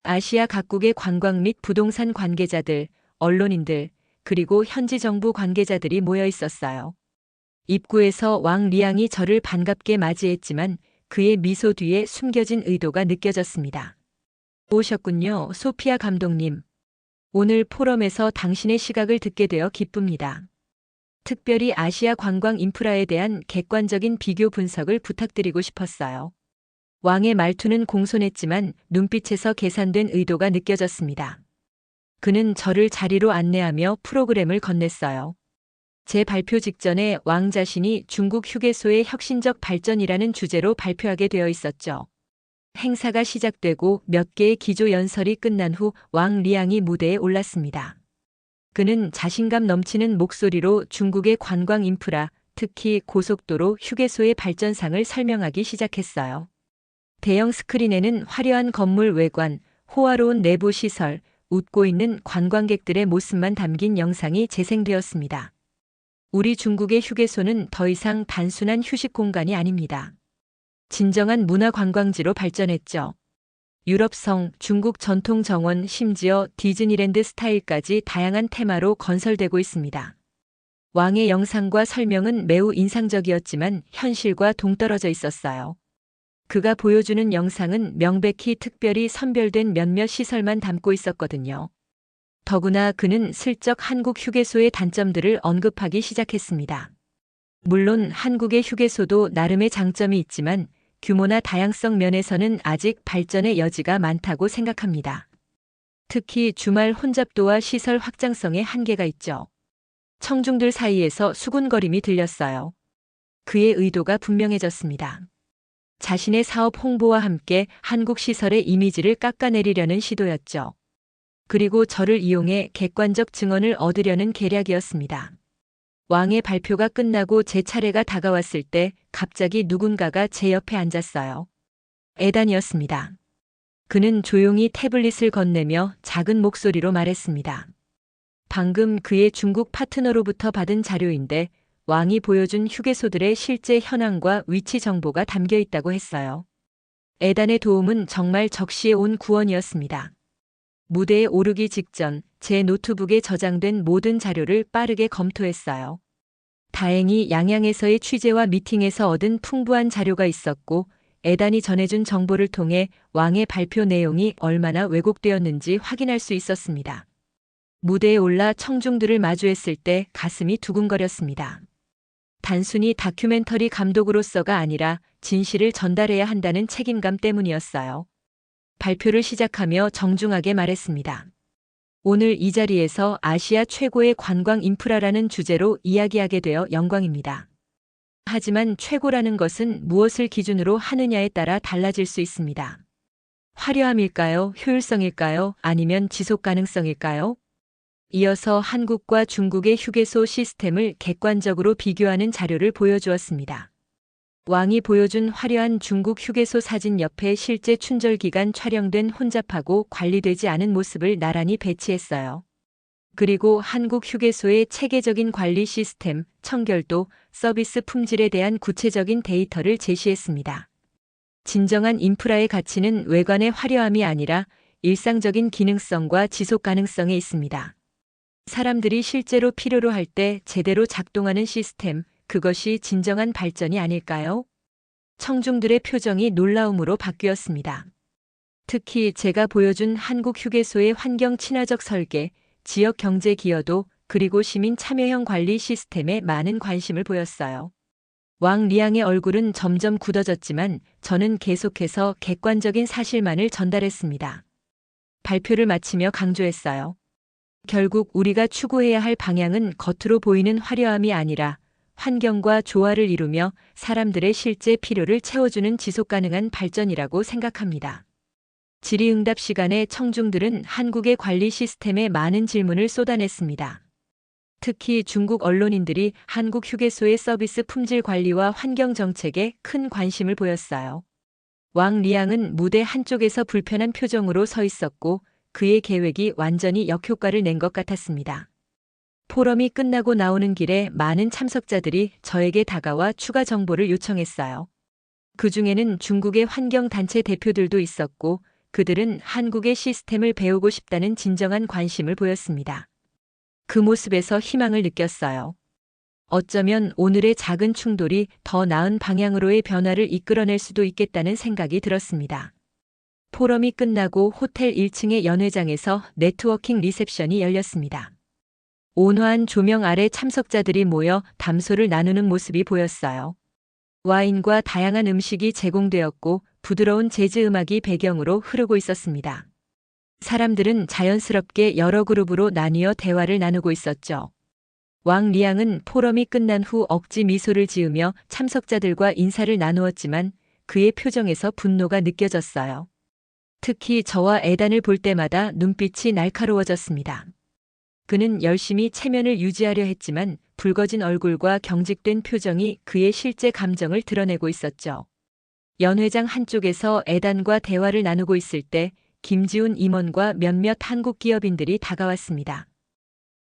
아시아 각국의 관광 및 부동산 관계자들, 언론인들, 그리고 현지 정부 관계자들이 모여 있었어요. 입구에서 왕 리앙이 저를 반갑게 맞이했지만 그의 미소 뒤에 숨겨진 의도가 느껴졌습니다. 오셨군요, 소피아 감독님. 오늘 포럼에서 당신의 시각을 듣게 되어 기쁩니다. 특별히 아시아 관광 인프라에 대한 객관적인 비교 분석을 부탁드리고 싶었어요. 왕의 말투는 공손했지만 눈빛에서 계산된 의도가 느껴졌습니다. 그는 저를 자리로 안내하며 프로그램을 건넸어요. 제 발표 직전에 왕 자신이 중국 휴게소의 혁신적 발전이라는 주제로 발표하게 되어 있었죠. 행사가 시작되고 몇 개의 기조 연설이 끝난 후 왕 리앙이 무대에 올랐습니다. 그는 자신감 넘치는 목소리로 중국의 관광 인프라, 특히 고속도로 휴게소의 발전상을 설명하기 시작했어요. 대형 스크린에는 화려한 건물 외관, 호화로운 내부 시설, 웃고 있는 관광객들의 모습만 담긴 영상이 재생되었습니다. 우리 중국의 휴게소는 더 이상 단순한 휴식 공간이 아닙니다. 진정한 문화 관광지로 발전했죠. 유럽성, 중국 전통 정원, 심지어 디즈니랜드 스타일까지 다양한 테마로 건설되고 있습니다. 왕의 영상과 설명은 매우 인상적이었지만 현실과 동떨어져 있었어요. 그가 보여주는 영상은 명백히 특별히 선별된 몇몇 시설만 담고 있었거든요. 더구나 그는 슬쩍 한국 휴게소의 단점들을 언급하기 시작했습니다. 물론 한국의 휴게소도 나름의 장점이 있지만 규모나 다양성 면에서는 아직 발전의 여지가 많다고 생각합니다. 특히 주말 혼잡도와 시설 확장성에 한계가 있죠. 청중들 사이에서 수군거림이 들렸어요. 그의 의도가 분명해졌습니다. 자신의 사업 홍보와 함께 한국 시설의 이미지를 깎아내리려는 시도였죠. 그리고 저를 이용해 객관적 증언을 얻으려는 계략이었습니다. 왕의 발표가 끝나고 제 차례가 다가왔을 때 갑자기 누군가가 제 옆에 앉았어요. 에단이었습니다. 그는 조용히 태블릿을 건네며 작은 목소리로 말했습니다. 방금 그의 중국 파트너로부터 받은 자료인데 왕이 보여준 휴게소들의 실제 현황과 위치 정보가 담겨 있다고 했어요. 에단의 도움은 정말 적시에 온 구원이었습니다. 무대에 오르기 직전 제 노트북에 저장된 모든 자료를 빠르게 검토했어요. 다행히 양양에서의 취재와 미팅에서 얻은 풍부한 자료가 있었고 에단이 전해준 정보를 통해 왕의 발표 내용이 얼마나 왜곡되었는지 확인할 수 있었습니다. 무대에 올라 청중들을 마주했을 때 가슴이 두근거렸습니다. 단순히 다큐멘터리 감독으로서가 아니라 진실을 전달해야 한다는 책임감 때문이었어요. 발표를 시작하며 정중하게 말했습니다. 오늘 이 자리에서 아시아 최고의 관광 인프라라는 주제로 이야기하게 되어 영광입니다. 하지만 최고라는 것은 무엇을 기준으로 하느냐에 따라 달라질 수 있습니다. 화려함일까요? 효율성일까요? 아니면 지속 가능성일까요? 이어서 한국과 중국의 휴게소 시스템을 객관적으로 비교하는 자료를 보여주었습니다. 왕이 보여준 화려한 중국 휴게소 사진 옆에 실제 춘절 기간 촬영된 혼잡하고 관리되지 않은 모습을 나란히 배치했어요. 그리고 한국 휴게소의 체계적인 관리 시스템, 청결도, 서비스 품질에 대한 구체적인 데이터를 제시했습니다. 진정한 인프라의 가치는 외관의 화려함이 아니라 일상적인 기능성과 지속 가능성에 있습니다. 사람들이 실제로 필요로 할 때 제대로 작동하는 시스템, 그것이 진정한 발전이 아닐까요? 청중들의 표정이 놀라움으로 바뀌었습니다. 특히 제가 보여준 한국 휴게소의 환경 친화적 설계, 지역 경제 기여도, 그리고 시민 참여형 관리 시스템에 많은 관심을 보였어요. 왕 리앙의 얼굴은 점점 굳어졌지만 저는 계속해서 객관적인 사실만을 전달했습니다. 발표를 마치며 강조했어요. 결국 우리가 추구해야 할 방향은 겉으로 보이는 화려함이 아니라 환경과 조화를 이루며 사람들의 실제 필요를 채워주는 지속가능한 발전이라고 생각합니다. 질의응답 시간에 청중들은 한국의 관리 시스템에 많은 질문을 쏟아냈습니다. 특히 중국 언론인들이 한국 휴게소의 서비스 품질 관리와 환경 정책에 큰 관심을 보였어요. 왕 리앙은 무대 한쪽에서 불편한 표정으로 서 있었고 그의 계획이 완전히 역효과를 낸 것 같았습니다. 포럼이 끝나고 나오는 길에 많은 참석자들이 저에게 다가와 추가 정보를 요청했어요. 그 중에는 중국의 환경단체 대표들도 있었고 그들은 한국의 시스템을 배우고 싶다는 진정한 관심을 보였습니다. 그 모습에서 희망을 느꼈어요. 어쩌면 오늘의 작은 충돌이 더 나은 방향으로의 변화를 이끌어낼 수도 있겠다는 생각이 들었습니다. 포럼이 끝나고 호텔 1층의 연회장에서 네트워킹 리셉션이 열렸습니다. 온화한 조명 아래 참석자들이 모여 담소를 나누는 모습이 보였어요. 와인과 다양한 음식이 제공되었고 부드러운 재즈 음악이 배경으로 흐르고 있었습니다. 사람들은 자연스럽게 여러 그룹으로 나뉘어 대화를 나누고 있었죠. 왕 리앙은 포럼이 끝난 후 억지 미소를 지으며 참석자들과 인사를 나누었지만 그의 표정에서 분노가 느껴졌어요. 특히 저와 에단을 볼 때마다 눈빛이 날카로워졌습니다. 그는 열심히 체면을 유지하려 했지만 붉어진 얼굴과 경직된 표정이 그의 실제 감정을 드러내고 있었죠. 연회장 한쪽에서 에단과 대화를 나누고 있을 때 김지훈 임원과 몇몇 한국 기업인들이 다가왔습니다.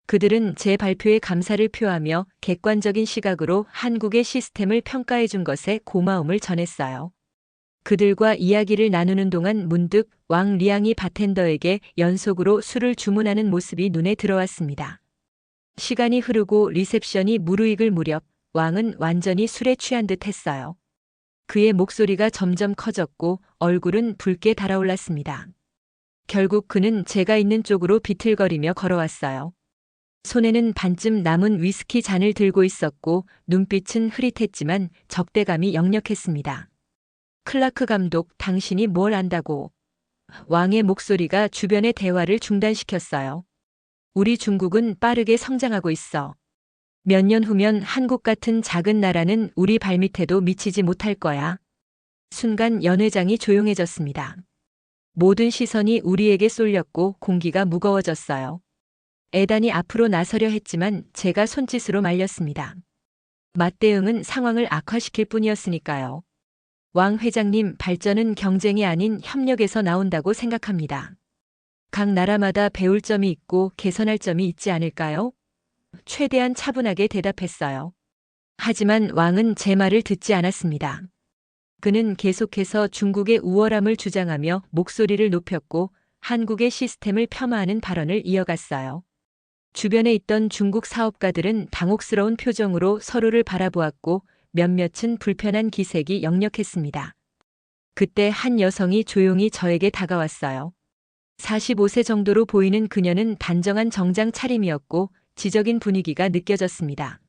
그들은 제 발표에 감사를 표하며 객관적인 시각으로 한국의 시스템을 평가해 준 것에 고마움을 전했어요. 그들과 이야기를 나누는 동안 문득 왕 리앙이 바텐더에게 연속으로 술을 주문하는 모습이 눈에 들어왔습니다. 시간이 흐르고 리셉션이 무르익을 무렵 왕은 완전히 술에 취한 듯 했어요. 그의 목소리가 점점 커졌고 얼굴은 붉게 달아올랐습니다. 결국 그는 제가 있는 쪽으로 비틀거리며 걸어왔어요. 손에는 반쯤 남은 위스키 잔을 들고 있었고 눈빛은 흐릿했지만 적대감이 역력했습니다. 클라크 감독, 당신이 뭘 안다고? 왕의 목소리가 주변의 대화를 중단시켰어요. 우리 중국은 빠르게 성장하고 있어. 몇 년 후면 한국 같은 작은 나라는 우리 발밑에도 미치지 못할 거야. 순간 연 회장이 조용해졌습니다. 모든 시선이 우리에게 쏠렸고 공기가 무거워졌어요. 에단이 앞으로 나서려 했지만 제가 손짓으로 말렸습니다. 맞대응은 상황을 악화시킬 뿐이었으니까요. 왕 회장님, 발전은 경쟁이 아닌 협력에서 나온다고 생각합니다. 각 나라마다 배울 점이 있고 개선할 점이 있지 않을까요? 최대한 차분하게 대답했어요. 하지만 왕은 제 말을 듣지 않았습니다. 그는 계속해서 중국의 우월함을 주장하며 목소리를 높였고 한국의 시스템을 폄하하는 발언을 이어갔어요. 주변에 있던 중국 사업가들은 당혹스러운 표정으로 서로를 바라보았고 몇몇은 불편한 기색이 역력했습니다. 그때 한 여성이 조용히 저에게 다가왔어요. 45세 정도로 보이는 그녀는 단정한 정장 차림이었고 지적인 분위기가 느껴졌습니다.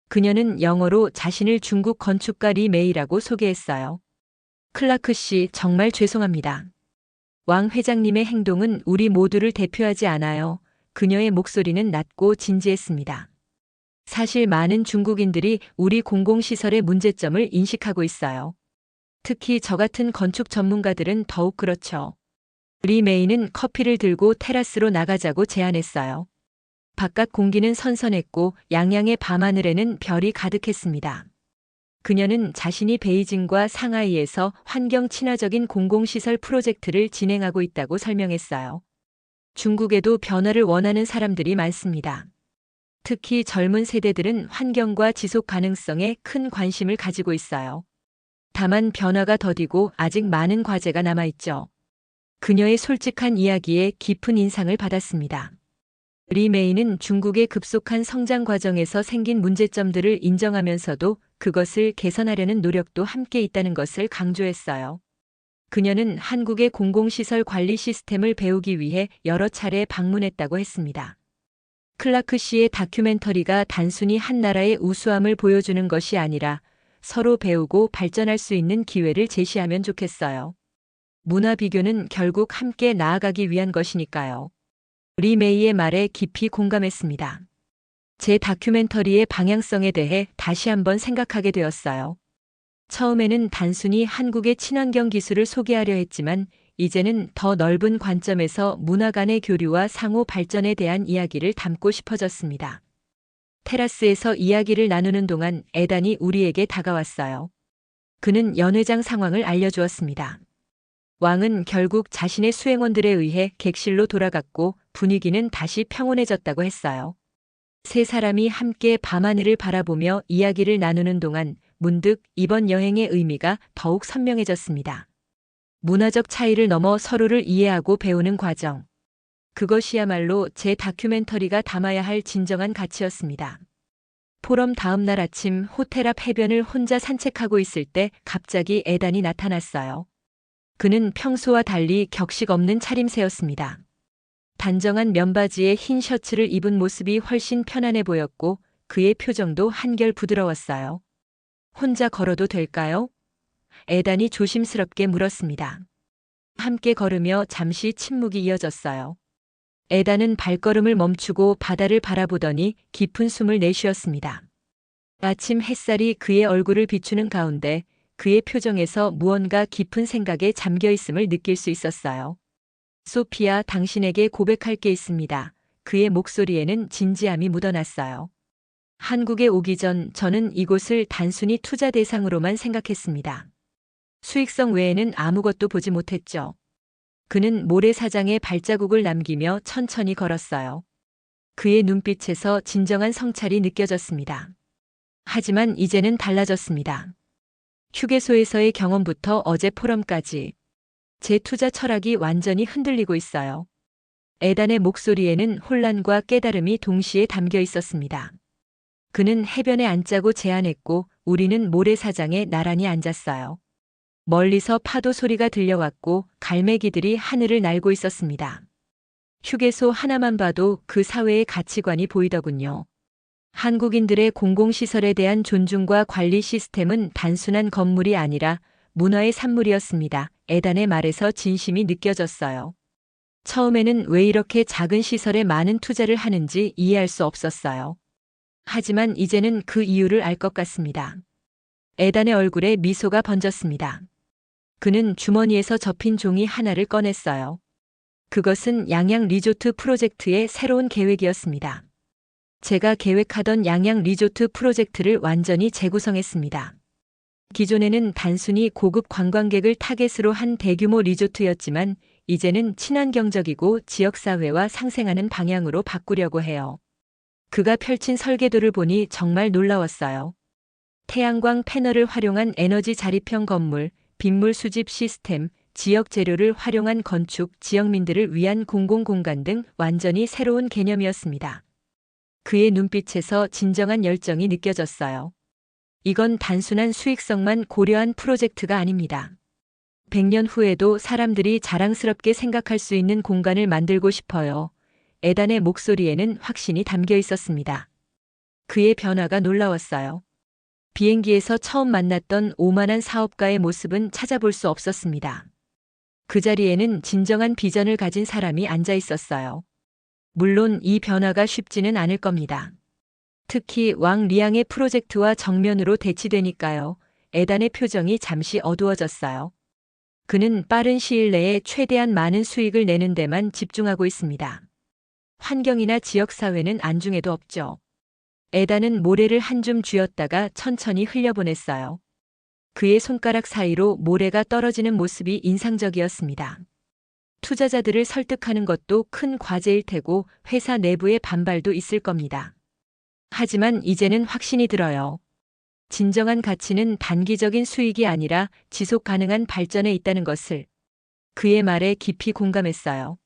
그녀는 영어로 자신을 중국 건축가 리 메이라고 소개했어요. 클라크 씨, 정말 죄송합니다. 왕 회장님의 행동은 우리 모두를 대표하지 않아요. 그녀의 목소리는 낮고 진지했습니다. 사실 많은 중국인들이 우리 공공시설의 문제점을 인식하고 있어요. 특히 저 같은 건축 전문가들은 더욱 그렇죠. 리 메이는 커피를 들고 테라스로 나가자고 제안했어요. 바깥 공기는 선선했고 양양의 밤하늘에는 별이 가득했습니다. 그녀는 자신이 베이징과 상하이에서 환경 친화적인 공공시설 프로젝트를 진행하고 있다고 설명했어요. 중국에도 변화를 원하는 사람들이 많습니다. 특히 젊은 세대들은 환경과 지속 가능성에 큰 관심을 가지고 있어요. 다만 변화가 더디고 아직 많은 과제가 남아있죠. 그녀의 솔직한 이야기에 깊은 인상을 받았습니다. 리 메이는 중국의 급속한 성장 과정에서 생긴 문제점들을 인정하면서도 그것을 개선하려는 노력도 함께 있다는 것을 강조했어요. 그녀는 한국의 공공시설 관리 시스템을 배우기 위해 여러 차례 방문했다고 했습니다. 클라크 씨의 다큐멘터리가 단순히 한 나라의 우수함을 보여주는 것이 아니라 서로 배우고 발전할 수 있는 기회를 제시하면 좋겠어요. 문화 비교는 결국 함께 나아가기 위한 것이니까요. 리 메이의 말에 깊이 공감했습니다. 제 다큐멘터리의 방향성에 대해 다시 한번 생각하게 되었어요. 처음에는 단순히 한국의 친환경 기술을 소개하려 했지만 이제는 더 넓은 관점에서 문화 간의 교류와 상호 발전에 대한 이야기를 담고 싶어졌습니다. 테라스에서 이야기를 나누는 동안 에단이 우리에게 다가왔어요. 그는 연 회장 상황을 알려주었습니다. 왕은 결국 자신의 수행원들에 의해 객실로 돌아갔고 분위기는 다시 평온해졌다고 했어요. 세 사람이 함께 밤하늘을 바라보며 이야기를 나누는 동안 문득 이번 여행의 의미가 더욱 선명해졌습니다. 문화적 차이를 넘어 서로를 이해하고 배우는 과정. 그것이야말로 제 다큐멘터리가 담아야 할 진정한 가치였습니다. 포럼 다음 날 아침 호텔 앞 해변을 혼자 산책하고 있을 때 갑자기 에단이 나타났어요. 그는 평소와 달리 격식 없는 차림새였습니다. 단정한 면바지에 흰 셔츠를 입은 모습이 훨씬 편안해 보였고 그의 표정도 한결 부드러웠어요. 혼자 걸어도 될까요? 에단이 조심스럽게 물었습니다. 함께 걸으며 잠시 침묵이 이어졌어요. 에단은 발걸음을 멈추고 바다를 바라보더니 깊은 숨을 내쉬었습니다. 아침 햇살이 그의 얼굴을 비추는 가운데 그의 표정에서 무언가 깊은 생각에 잠겨 있음을 느낄 수 있었어요. 소피아, 당신에게 고백할 게 있습니다. 그의 목소리에는 진지함이 묻어났어요. 한국에 오기 전 저는 이곳을 단순히 투자 대상으로만 생각했습니다. 수익성 외에는 아무것도 보지 못했죠. 그는 모래사장에 발자국을 남기며 천천히 걸었어요. 그의 눈빛에서 진정한 성찰이 느껴졌습니다. 하지만 이제는 달라졌습니다. 휴게소에서의 경험부터 어제 포럼까지 제 투자 철학이 완전히 흔들리고 있어요. 에단의 목소리에는 혼란과 깨달음이 동시에 담겨 있었습니다. 그는 해변에 앉자고 제안했고 우리는 모래사장에 나란히 앉았어요. 멀리서 파도 소리가 들려왔고 갈매기들이 하늘을 날고 있었습니다. 휴게소 하나만 봐도 그 사회의 가치관이 보이더군요. 한국인들의 공공시설에 대한 존중과 관리 시스템은 단순한 건물이 아니라 문화의 산물이었습니다. 에단의 말에서 진심이 느껴졌어요. 처음에는 왜 이렇게 작은 시설에 많은 투자를 하는지 이해할 수 없었어요. 하지만 이제는 그 이유를 알 것 같습니다. 에단의 얼굴에 미소가 번졌습니다. 그는 주머니에서 접힌 종이 하나를 꺼냈어요. 그것은 양양 리조트 프로젝트의 새로운 계획이었습니다. 제가 계획하던 양양 리조트 프로젝트를 완전히 재구성했습니다. 기존에는 단순히 고급 관광객을 타겟으로 한 대규모 리조트였지만 이제는 친환경적이고 지역사회와 상생하는 방향으로 바꾸려고 해요. 그가 펼친 설계도를 보니 정말 놀라웠어요. 태양광 패널을 활용한 에너지 자립형 건물, 빗물 수집 시스템, 지역 재료를 활용한 건축, 지역민들을 위한 공공공간 등 완전히 새로운 개념이었습니다. 그의 눈빛에서 진정한 열정이 느껴졌어요. 이건 단순한 수익성만 고려한 프로젝트가 아닙니다. 100년 후에도 사람들이 자랑스럽게 생각할 수 있는 공간을 만들고 싶어요. 에단의 목소리에는 확신이 담겨 있었습니다. 그의 변화가 놀라웠어요. 비행기에서 처음 만났던 오만한 사업가의 모습은 찾아볼 수 없었습니다. 그 자리에는 진정한 비전을 가진 사람이 앉아 있었어요. 물론 이 변화가 쉽지는 않을 겁니다. 특히 왕 리앙의 프로젝트와 정면으로 대치되니까요. 에단의 표정이 잠시 어두워졌어요. 그는 빠른 시일 내에 최대한 많은 수익을 내는 데만 집중하고 있습니다. 환경이나 지역사회는 안중에도 없죠. 에단은 모래를 한 줌 쥐었다가 천천히 흘려보냈어요. 그의 손가락 사이로 모래가 떨어지는 모습이 인상적이었습니다. 투자자들을 설득하는 것도 큰 과제일 테고 회사 내부의 반발도 있을 겁니다. 하지만 이제는 확신이 들어요. 진정한 가치는 단기적인 수익이 아니라 지속 가능한 발전에 있다는 것을. 그의 말에 깊이 공감했어요.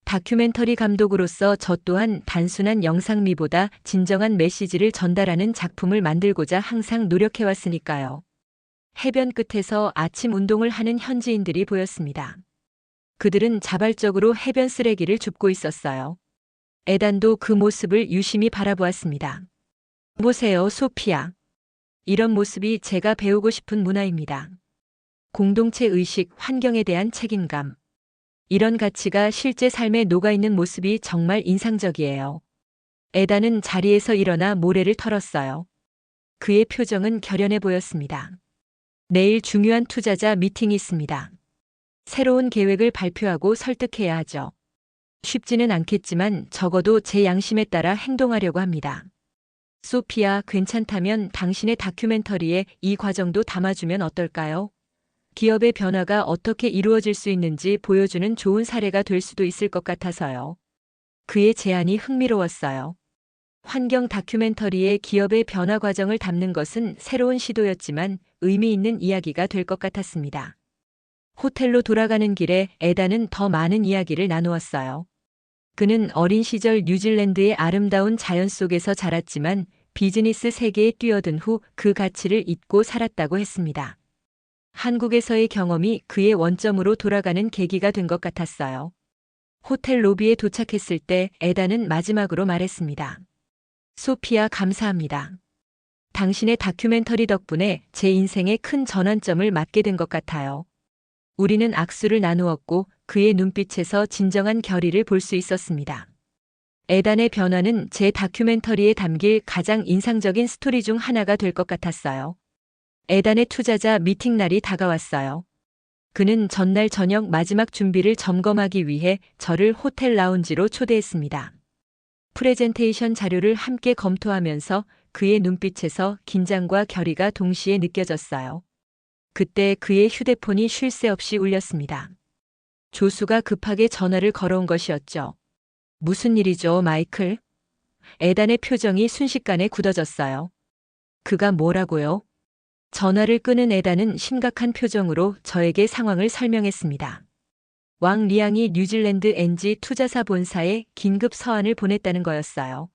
다큐멘터리 감독으로서 저 또한 단순한 영상미보다 진정한 메시지를 전달하는 작품을 만들고자 항상 노력해왔으니까요. 해변 끝에서 아침 운동을 하는 현지인들이 보였습니다. 그들은 자발적으로 해변 쓰레기를 줍고 있었어요. 에단도 그 모습을 유심히 바라보았습니다. 보세요, 소피아. 이런 모습이 제가 배우고 싶은 문화입니다. 공동체 의식, 환경에 대한 책임감. 이런 가치가 실제 삶에 녹아있는 모습이 정말 인상적이에요. 에단은 자리에서 일어나 모래를 털었어요. 그의 표정은 결연해 보였습니다. 내일 중요한 투자자 미팅이 있습니다. 새로운 계획을 발표하고 설득해야 하죠. 쉽지는 않겠지만 적어도 제 양심에 따라 행동하려고 합니다. 소피아, 괜찮다면 당신의 다큐멘터리에 이 과정도 담아주면 어떨까요? 기업의 변화가 어떻게 이루어질 수 있는지 보여주는 좋은 사례가 될 수도 있을 것 같아서요. 그의 제안이 흥미로웠어요. 환경 다큐멘터리에 기업의 변화 과정을 담는 것은 새로운 시도였지만 의미 있는 이야기가 될 것 같았습니다. 호텔로 돌아가는 길에 에단은 더 많은 이야기를 나누었어요. 그는 어린 시절 뉴질랜드의 아름다운 자연 속에서 자랐지만 비즈니스 세계에 뛰어든 후 그 가치를 잊고 살았다고 했습니다. 한국에서의 경험이 그의 원점으로 돌아가는 계기가 된 것 같았어요. 호텔 로비에 도착했을 때 에단은 마지막으로 말했습니다. 소피아, 감사합니다. 당신의 다큐멘터리 덕분에 제 인생에 큰 전환점을 맞게 된 것 같아요. 우리는 악수를 나누었고 그의 눈빛에서 진정한 결의를 볼 수 있었습니다. 에단의 변화는 제 다큐멘터리에 담길 가장 인상적인 스토리 중 하나가 될 것 같았어요. 에단의 투자자 미팅 날이 다가왔어요. 그는 전날 저녁 마지막 준비를 점검하기 위해 저를 호텔 라운지로 초대했습니다. 프레젠테이션 자료를 함께 검토하면서 그의 눈빛에서 긴장과 결의가 동시에 느껴졌어요. 그때 그의 휴대폰이 쉴 새 없이 울렸습니다. 조수가 급하게 전화를 걸어온 것이었죠. 무슨 일이죠, 마이클? 에단의 표정이 순식간에 굳어졌어요. 그가 뭐라고요? 전화를 끄는 에단은 심각한 표정으로 저에게 상황을 설명했습니다. 왕 리앙이 뉴질랜드 NG 투자사 본사에 긴급 서한을 보냈다는 거였어요.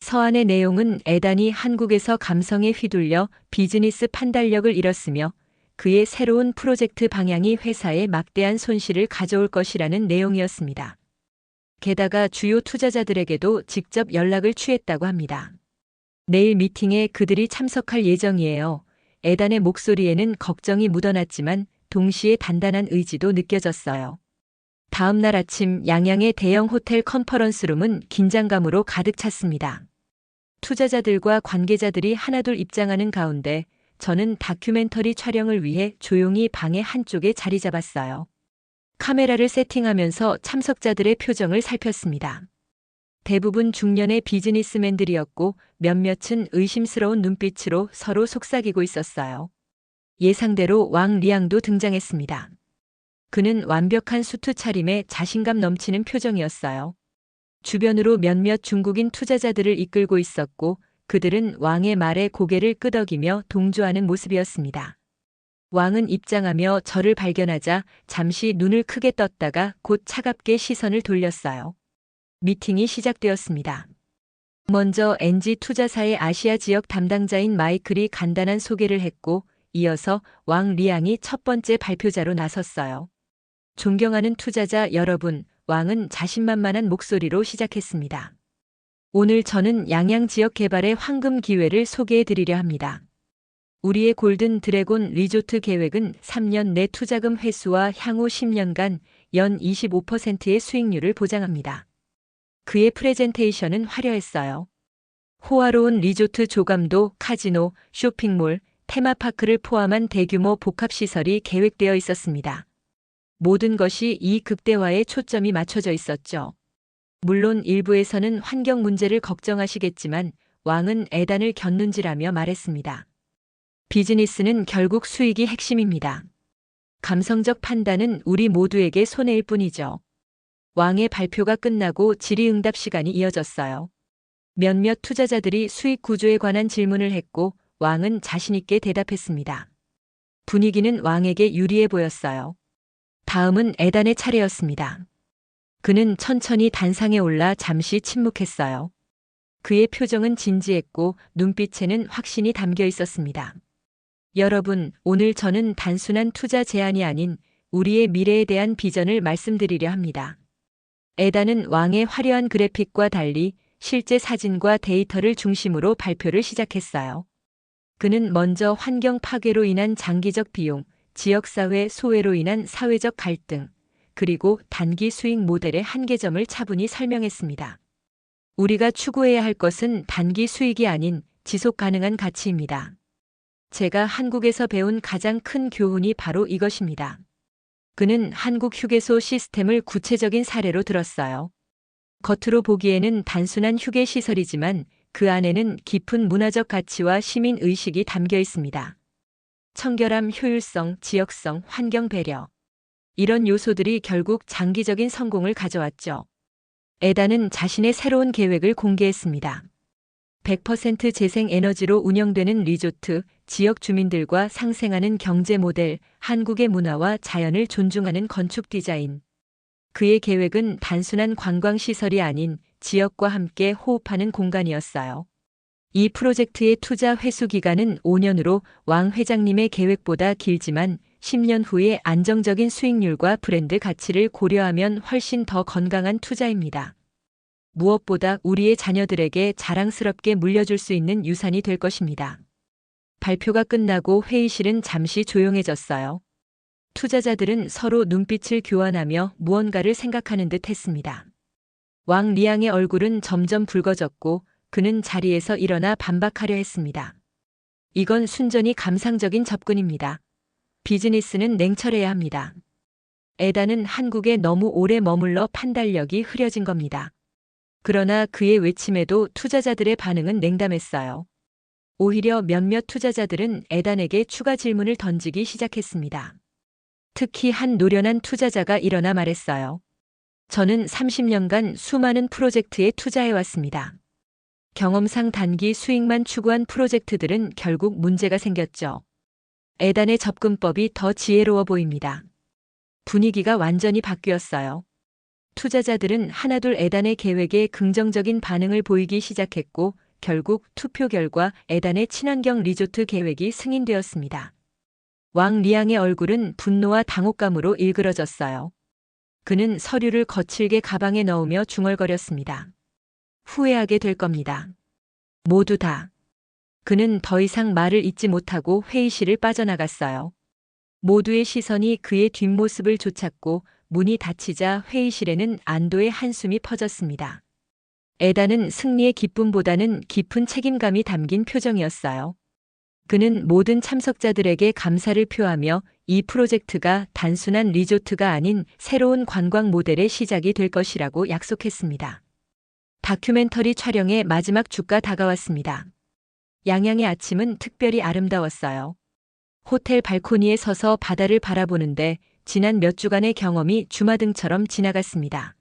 서한의 내용은 에단이 한국에서 감성에 휘둘려 비즈니스 판단력을 잃었으며 그의 새로운 프로젝트 방향이 회사에 막대한 손실을 가져올 것이라는 내용이었습니다. 게다가 주요 투자자들에게도 직접 연락을 취했다고 합니다. 내일 미팅에 그들이 참석할 예정이에요. 에단의 목소리에는 걱정이 묻어났지만 동시에 단단한 의지도 느껴졌어요. 다음 날 아침 양양의 대형 호텔 컨퍼런스룸은 긴장감으로 가득 찼습니다. 투자자들과 관계자들이 하나둘 입장하는 가운데 저는 다큐멘터리 촬영을 위해 조용히 방의 한쪽에 자리 잡았어요. 카메라를 세팅하면서 참석자들의 표정을 살폈습니다. 대부분 중년의 비즈니스맨들이었고 몇몇은 의심스러운 눈빛으로 서로 속삭이고 있었어요. 예상대로 왕 리앙도 등장했습니다. 그는 완벽한 수트 차림에 자신감 넘치는 표정이었어요. 주변으로 몇몇 중국인 투자자들을 이끌고 있었고 그들은 왕의 말에 고개를 끄덕이며 동조하는 모습이었습니다. 왕은 입장하며 저를 발견하자 잠시 눈을 크게 떴다가 곧 차갑게 시선을 돌렸어요. 미팅이 시작되었습니다. 먼저 NG 투자사의 아시아 지역 담당자인 마이클이 간단한 소개를 했고 이어서 왕 리앙이 첫 번째 발표자로 나섰어요. 존경하는 투자자 여러분, 왕은 자신만만한 목소리로 시작했습니다. 오늘 저는 양양 지역 개발의 황금 기회를 소개해 드리려 합니다. 우리의 골든 드래곤 리조트 계획은 3년 내 투자금 회수와 향후 10년간 연 25%의 수익률을 보장합니다. 그의 프레젠테이션은 화려했어요. 호화로운 리조트 조감도, 카지노, 쇼핑몰, 테마파크를 포함한 대규모 복합시설이 계획되어 있었습니다. 모든 것이 이 극대화에 초점이 맞춰져 있었죠. 물론 일부에서는 환경 문제를 걱정하시겠지만 왕은 애단을 곁눈질하며 말했습니다. 비즈니스는 결국 수익이 핵심입니다. 감성적 판단은 우리 모두에게 손해일 뿐이죠. 왕의 발표가 끝나고 질의응답 시간이 이어졌어요. 몇몇 투자자들이 수익 구조에 관한 질문을 했고 왕은 자신있게 대답했습니다. 분위기는 왕에게 유리해 보였어요. 다음은 애단의 차례였습니다. 그는 천천히 단상에 올라 잠시 침묵했어요. 그의 표정은 진지했고 눈빛에는 확신이 담겨 있었습니다. 여러분, 오늘 저는 단순한 투자 제안이 아닌 우리의 미래에 대한 비전을 말씀드리려 합니다. 애단은 왕의 화려한 그래픽과 달리 실제 사진과 데이터를 중심으로 발표를 시작했어요. 그는 먼저 환경 파괴로 인한 장기적 비용, 지역사회 소외로 인한 사회적 갈등, 그리고 단기 수익 모델의 한계점을 차분히 설명했습니다. 우리가 추구해야 할 것은 단기 수익이 아닌 지속 가능한 가치입니다. 제가 한국에서 배운 가장 큰 교훈이 바로 이것입니다. 그는 한국 휴게소 시스템을 구체적인 사례로 들었어요. 겉으로 보기에는 단순한 휴게 시설이지만 그 안에는 깊은 문화적 가치와 시민 의식이 담겨 있습니다. 청결함, 효율성, 지역성, 환경 배려. 이런 요소들이 결국 장기적인 성공을 가져왔죠. 애단은 자신의 새로운 계획을 공개했습니다. 100% 재생 에너지로 운영되는 리조트, 지역 주민들과 상생하는 경제 모델, 한국의 문화와 자연을 존중하는 건축 디자인. 그의 계획은 단순한 관광시설이 아닌 지역과 함께 호흡하는 공간이었어요. 이 프로젝트의 투자 회수 기간은 5년으로 왕 회장님의 계획보다 길지만 10년 후의 안정적인 수익률과 브랜드 가치를 고려하면 훨씬 더 건강한 투자입니다. 무엇보다 우리의 자녀들에게 자랑스럽게 물려줄 수 있는 유산이 될 것입니다. 발표가 끝나고 회의실은 잠시 조용해졌어요. 투자자들은 서로 눈빛을 교환하며 무언가를 생각하는 듯 했습니다. 왕 리앙의 얼굴은 점점 붉어졌고 그는 자리에서 일어나 반박하려 했습니다. 이건 순전히 감상적인 접근입니다. 비즈니스는 냉철해야 합니다. 애단은 한국에 너무 오래 머물러 판단력이 흐려진 겁니다. 그러나 그의 외침에도 투자자들의 반응은 냉담했어요. 오히려 몇몇 투자자들은 애단에게 추가 질문을 던지기 시작했습니다. 특히 한 노련한 투자자가 일어나 말했어요. 저는 30년간 수많은 프로젝트에 투자해왔습니다. 경험상 단기 수익만 추구한 프로젝트들은 결국 문제가 생겼죠. 애단의 접근법이 더 지혜로워 보입니다. 분위기가 완전히 바뀌었어요. 투자자들은 하나둘 애단의 계획에 긍정적인 반응을 보이기 시작했고 결국 투표 결과 애단의 친환경 리조트 계획이 승인되었습니다. 왕 리앙의 얼굴은 분노와 당혹감으로 일그러졌어요. 그는 서류를 거칠게 가방에 넣으며 중얼거렸습니다. 후회하게 될 겁니다. 모두 다. 그는 더 이상 말을 잇지 못하고 회의실을 빠져나갔어요. 모두의 시선이 그의 뒷모습을 쫓았고 문이 닫히자 회의실에는 안도의 한숨이 퍼졌습니다. 에단은 승리의 기쁨보다는 깊은 책임감이 담긴 표정이었어요. 그는 모든 참석자들에게 감사를 표하며 이 프로젝트가 단순한 리조트가 아닌 새로운 관광 모델의 시작이 될 것이라고 약속했습니다. 다큐멘터리 촬영의 마지막 주가 다가왔습니다. 양양의 아침은 특별히 아름다웠어요. 호텔 발코니에 서서 바다를 바라보는데 지난 몇 주간의 경험이 주마등처럼 지나갔습니다.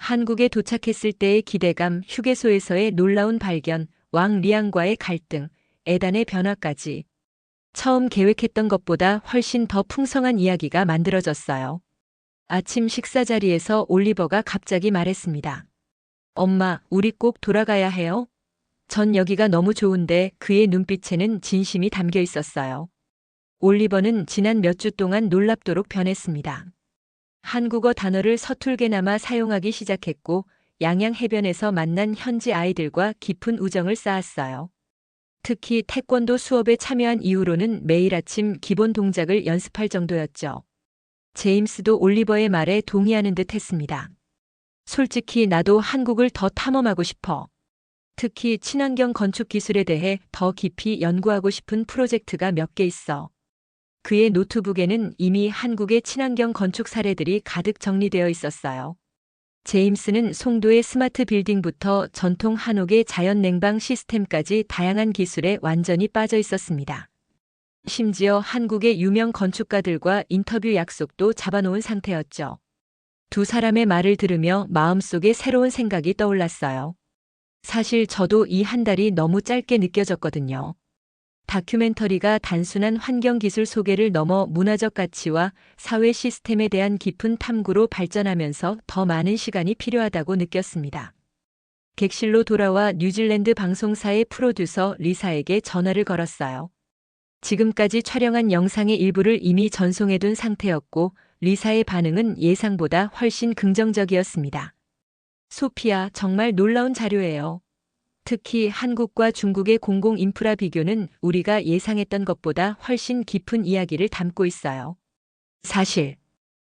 한국에 도착했을 때의 기대감, 휴게소에서의 놀라운 발견, 왕 리앙과의 갈등, 에단의 변화까지 처음 계획했던 것보다 훨씬 더 풍성한 이야기가 만들어졌어요. 아침 식사 자리에서 올리버가 갑자기 말했습니다. 엄마, 우리 꼭 돌아가야 해요? 전 여기가 너무 좋은데 그의 눈빛에는 진심이 담겨 있었어요. 올리버는 지난 몇 주 동안 놀랍도록 변했습니다. 한국어 단어를 서툴게나마 사용하기 시작했고 양양 해변에서 만난 현지 아이들과 깊은 우정을 쌓았어요. 특히 태권도 수업에 참여한 이후로는 매일 아침 기본 동작을 연습할 정도였죠. 제임스도 올리버의 말에 동의하는 듯 했습니다. 솔직히 나도 한국을 더 탐험하고 싶어. 특히 친환경 건축 기술에 대해 더 깊이 연구하고 싶은 프로젝트가 몇 개 있어. 그의 노트북에는 이미 한국의 친환경 건축 사례들이 가득 정리되어 있었어요. 제임스는 송도의 스마트 빌딩부터 전통 한옥의 자연 냉방 시스템까지 다양한 기술에 완전히 빠져 있었습니다. 심지어 한국의 유명 건축가들과 인터뷰 약속도 잡아놓은 상태였죠. 두 사람의 말을 들으며 마음속에 새로운 생각이 떠올랐어요. 사실 저도 이 한 달이 너무 짧게 느껴졌거든요. 다큐멘터리가 단순한 환경기술 소개를 넘어 문화적 가치와 사회 시스템에 대한 깊은 탐구로 발전하면서 더 많은 시간이 필요하다고 느꼈습니다. 객실로 돌아와 뉴질랜드 방송사의 프로듀서 리사에게 전화를 걸었어요. 지금까지 촬영한 영상의 일부를 이미 전송해둔 상태였고 리사의 반응은 예상보다 훨씬 긍정적이었습니다. 소피아, 정말 놀라운 자료예요. 특히 한국과 중국의 공공 인프라 비교는 우리가 예상했던 것보다 훨씬 깊은 이야기를 담고 있어요. 사실,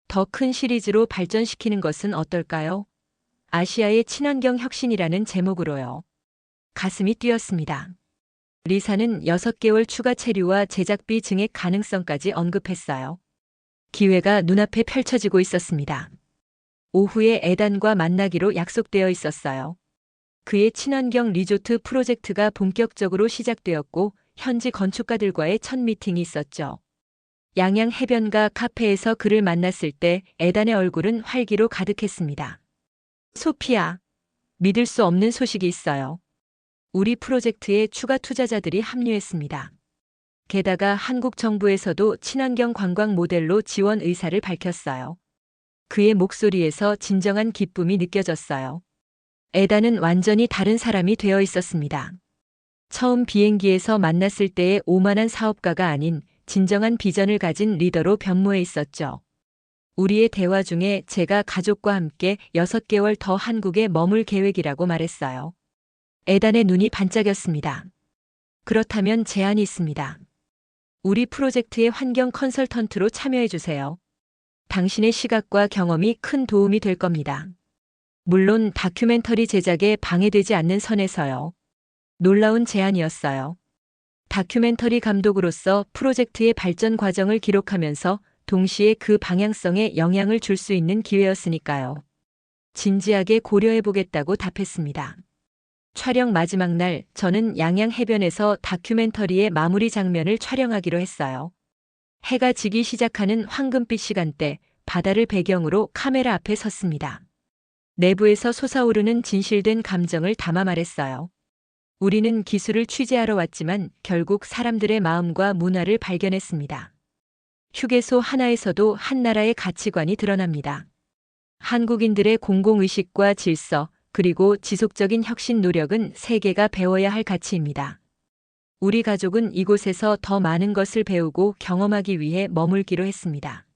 더 큰 시리즈로 발전시키는 것은 어떨까요? 아시아의 친환경 혁신이라는 제목으로요. 가슴이 뛰었습니다. 리사는 6개월 추가 체류와 제작비 증액 가능성까지 언급했어요. 기회가 눈앞에 펼쳐지고 있었습니다. 오후에 에단과 만나기로 약속되어 있었어요. 그의 친환경 리조트 프로젝트가 본격적으로 시작되었고 현지 건축가들과의 첫 미팅이 있었죠. 양양 해변가 카페에서 그를 만났을 때 에단의 얼굴은 활기로 가득했습니다. 소피아, 믿을 수 없는 소식이 있어요. 우리 프로젝트에 추가 투자자들이 합류했습니다. 게다가 한국 정부에서도 친환경 관광 모델로 지원 의사를 밝혔어요. 그의 목소리에서 진정한 기쁨이 느껴졌어요. 에단은 완전히 다른 사람이 되어 있었습니다. 처음 비행기에서 만났을 때의 오만한 사업가가 아닌 진정한 비전을 가진 리더로 변모해 있었죠. 우리의 대화 중에 제가 가족과 함께 6개월 더 한국에 머물 계획이라고 말했어요. 에단의 눈이 반짝였습니다. 그렇다면 제안이 있습니다. 우리 프로젝트의 환경 컨설턴트로 참여해 주세요. 당신의 시각과 경험이 큰 도움이 될 겁니다. 물론 다큐멘터리 제작에 방해되지 않는 선에서요. 놀라운 제안이었어요. 다큐멘터리 감독으로서 프로젝트의 발전 과정을 기록하면서 동시에 그 방향성에 영향을 줄 수 있는 기회였으니까요. 진지하게 고려해보겠다고 답했습니다. 촬영 마지막 날 저는 양양 해변에서 다큐멘터리의 마무리 장면을 촬영하기로 했어요. 해가 지기 시작하는 황금빛 시간대, 바다를 배경으로 카메라 앞에 섰습니다. 내부에서 솟아오르는 진실된 감정을 담아 말했어요. 우리는 기술을 취재하러 왔지만 결국 사람들의 마음과 문화를 발견했습니다. 휴게소 하나에서도 한 나라의 가치관이 드러납니다. 한국인들의 공공의식과 질서, 그리고 지속적인 혁신 노력은 세계가 배워야 할 가치입니다. 우리 가족은 이곳에서 더 많은 것을 배우고 경험하기 위해 머물기로 했습니다.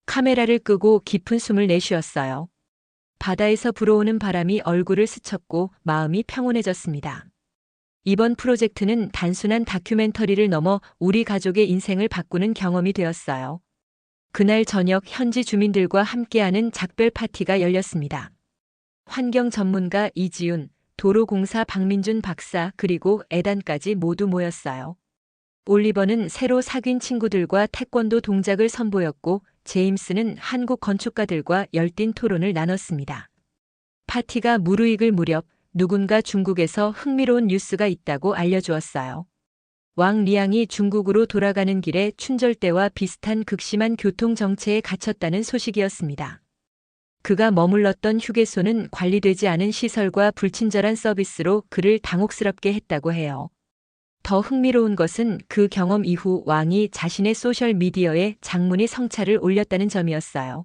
카메라를 끄고 깊은 숨을 내쉬었어요. 바다에서 불어오는 바람이 얼굴을 스쳤고 마음이 평온해졌습니다. 이번 프로젝트는 단순한 다큐멘터리를 넘어 우리 가족의 인생을 바꾸는 경험이 되었어요. 그날 저녁 현지 주민들과 함께하는 작별 파티가 열렸습니다. 환경 전문가 이지훈, 도로공사 박민준 박사 그리고 에단까지 모두 모였어요. 올리버는 새로 사귄 친구들과 태권도 동작을 선보였고 제임스는 한국 건축가들과 열띤 토론을 나눴습니다. 파티가 무르익을 무렵 누군가 중국에서 흥미로운 뉴스가 있다고 알려주었어요. 왕 리양이 중국으로 돌아가는 길에 춘절대와 비슷한 극심한 교통 정체에 갇혔다는 소식이었습니다. 그가 머물렀던 휴게소는 관리되지 않은 시설과 불친절한 서비스로 그를 당혹스럽게 했다고 해요. 더 흥미로운 것은 그 경험 이후 왕이 자신의 소셜미디어에 장문의 성찰을 올렸다는 점이었어요.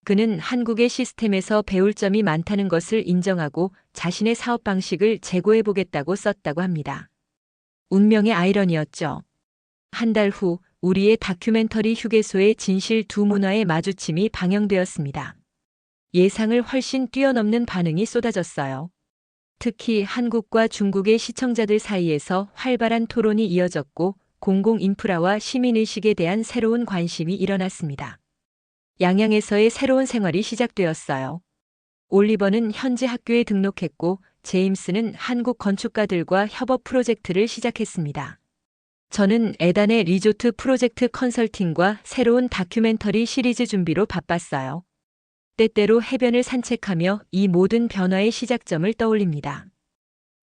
그는 한국의 시스템에서 배울 점이 많다는 것을 인정하고 자신의 사업 방식을 재고해보겠다고 썼다고 합니다. 운명의 아이러니였죠. 한 달 후 우리의 다큐멘터리 휴게소의 진실 두 문화의 마주침이 방영되었습니다. 예상을 훨씬 뛰어넘는 반응이 쏟아졌어요. 특히 한국과 중국의 시청자들 사이에서 활발한 토론이 이어졌고 공공인프라와 시민의식에 대한 새로운 관심이 일어났습니다. 양양에서의 새로운 생활이 시작되었어요. 올리버는 현지 학교에 등록했고 제임스는 한국 건축가들과 협업 프로젝트를 시작했습니다. 저는 에단의 리조트 프로젝트 컨설팅과 새로운 다큐멘터리 시리즈 준비로 바빴어요. 때때로 해변을 산책하며 이 모든 변화의 시작점을 떠올립니다.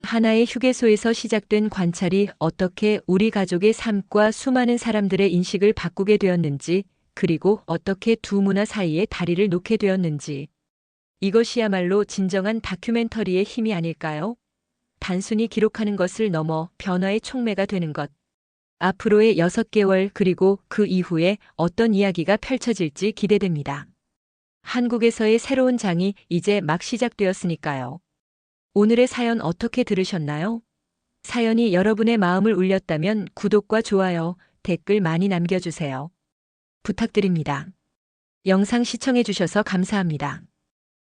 하나의 휴게소에서 시작된 관찰이 어떻게 우리 가족의 삶과 수많은 사람들의 인식을 바꾸게 되었는지, 그리고 어떻게 두 문화 사이에 다리를 놓게 되었는지. 이것이야말로 진정한 다큐멘터리의 힘이 아닐까요? 단순히 기록하는 것을 넘어 변화의 촉매가 되는 것. 앞으로의 6개월 그리고 그 이후에 어떤 이야기가 펼쳐질지 기대됩니다. 한국에서의 새로운 장이 이제 막 시작되었으니까요. 오늘의 사연 어떻게 들으셨나요? 사연이 여러분의 마음을 울렸다면 구독과 좋아요, 댓글 많이 남겨주세요. 부탁드립니다. 영상 시청해주셔서 감사합니다.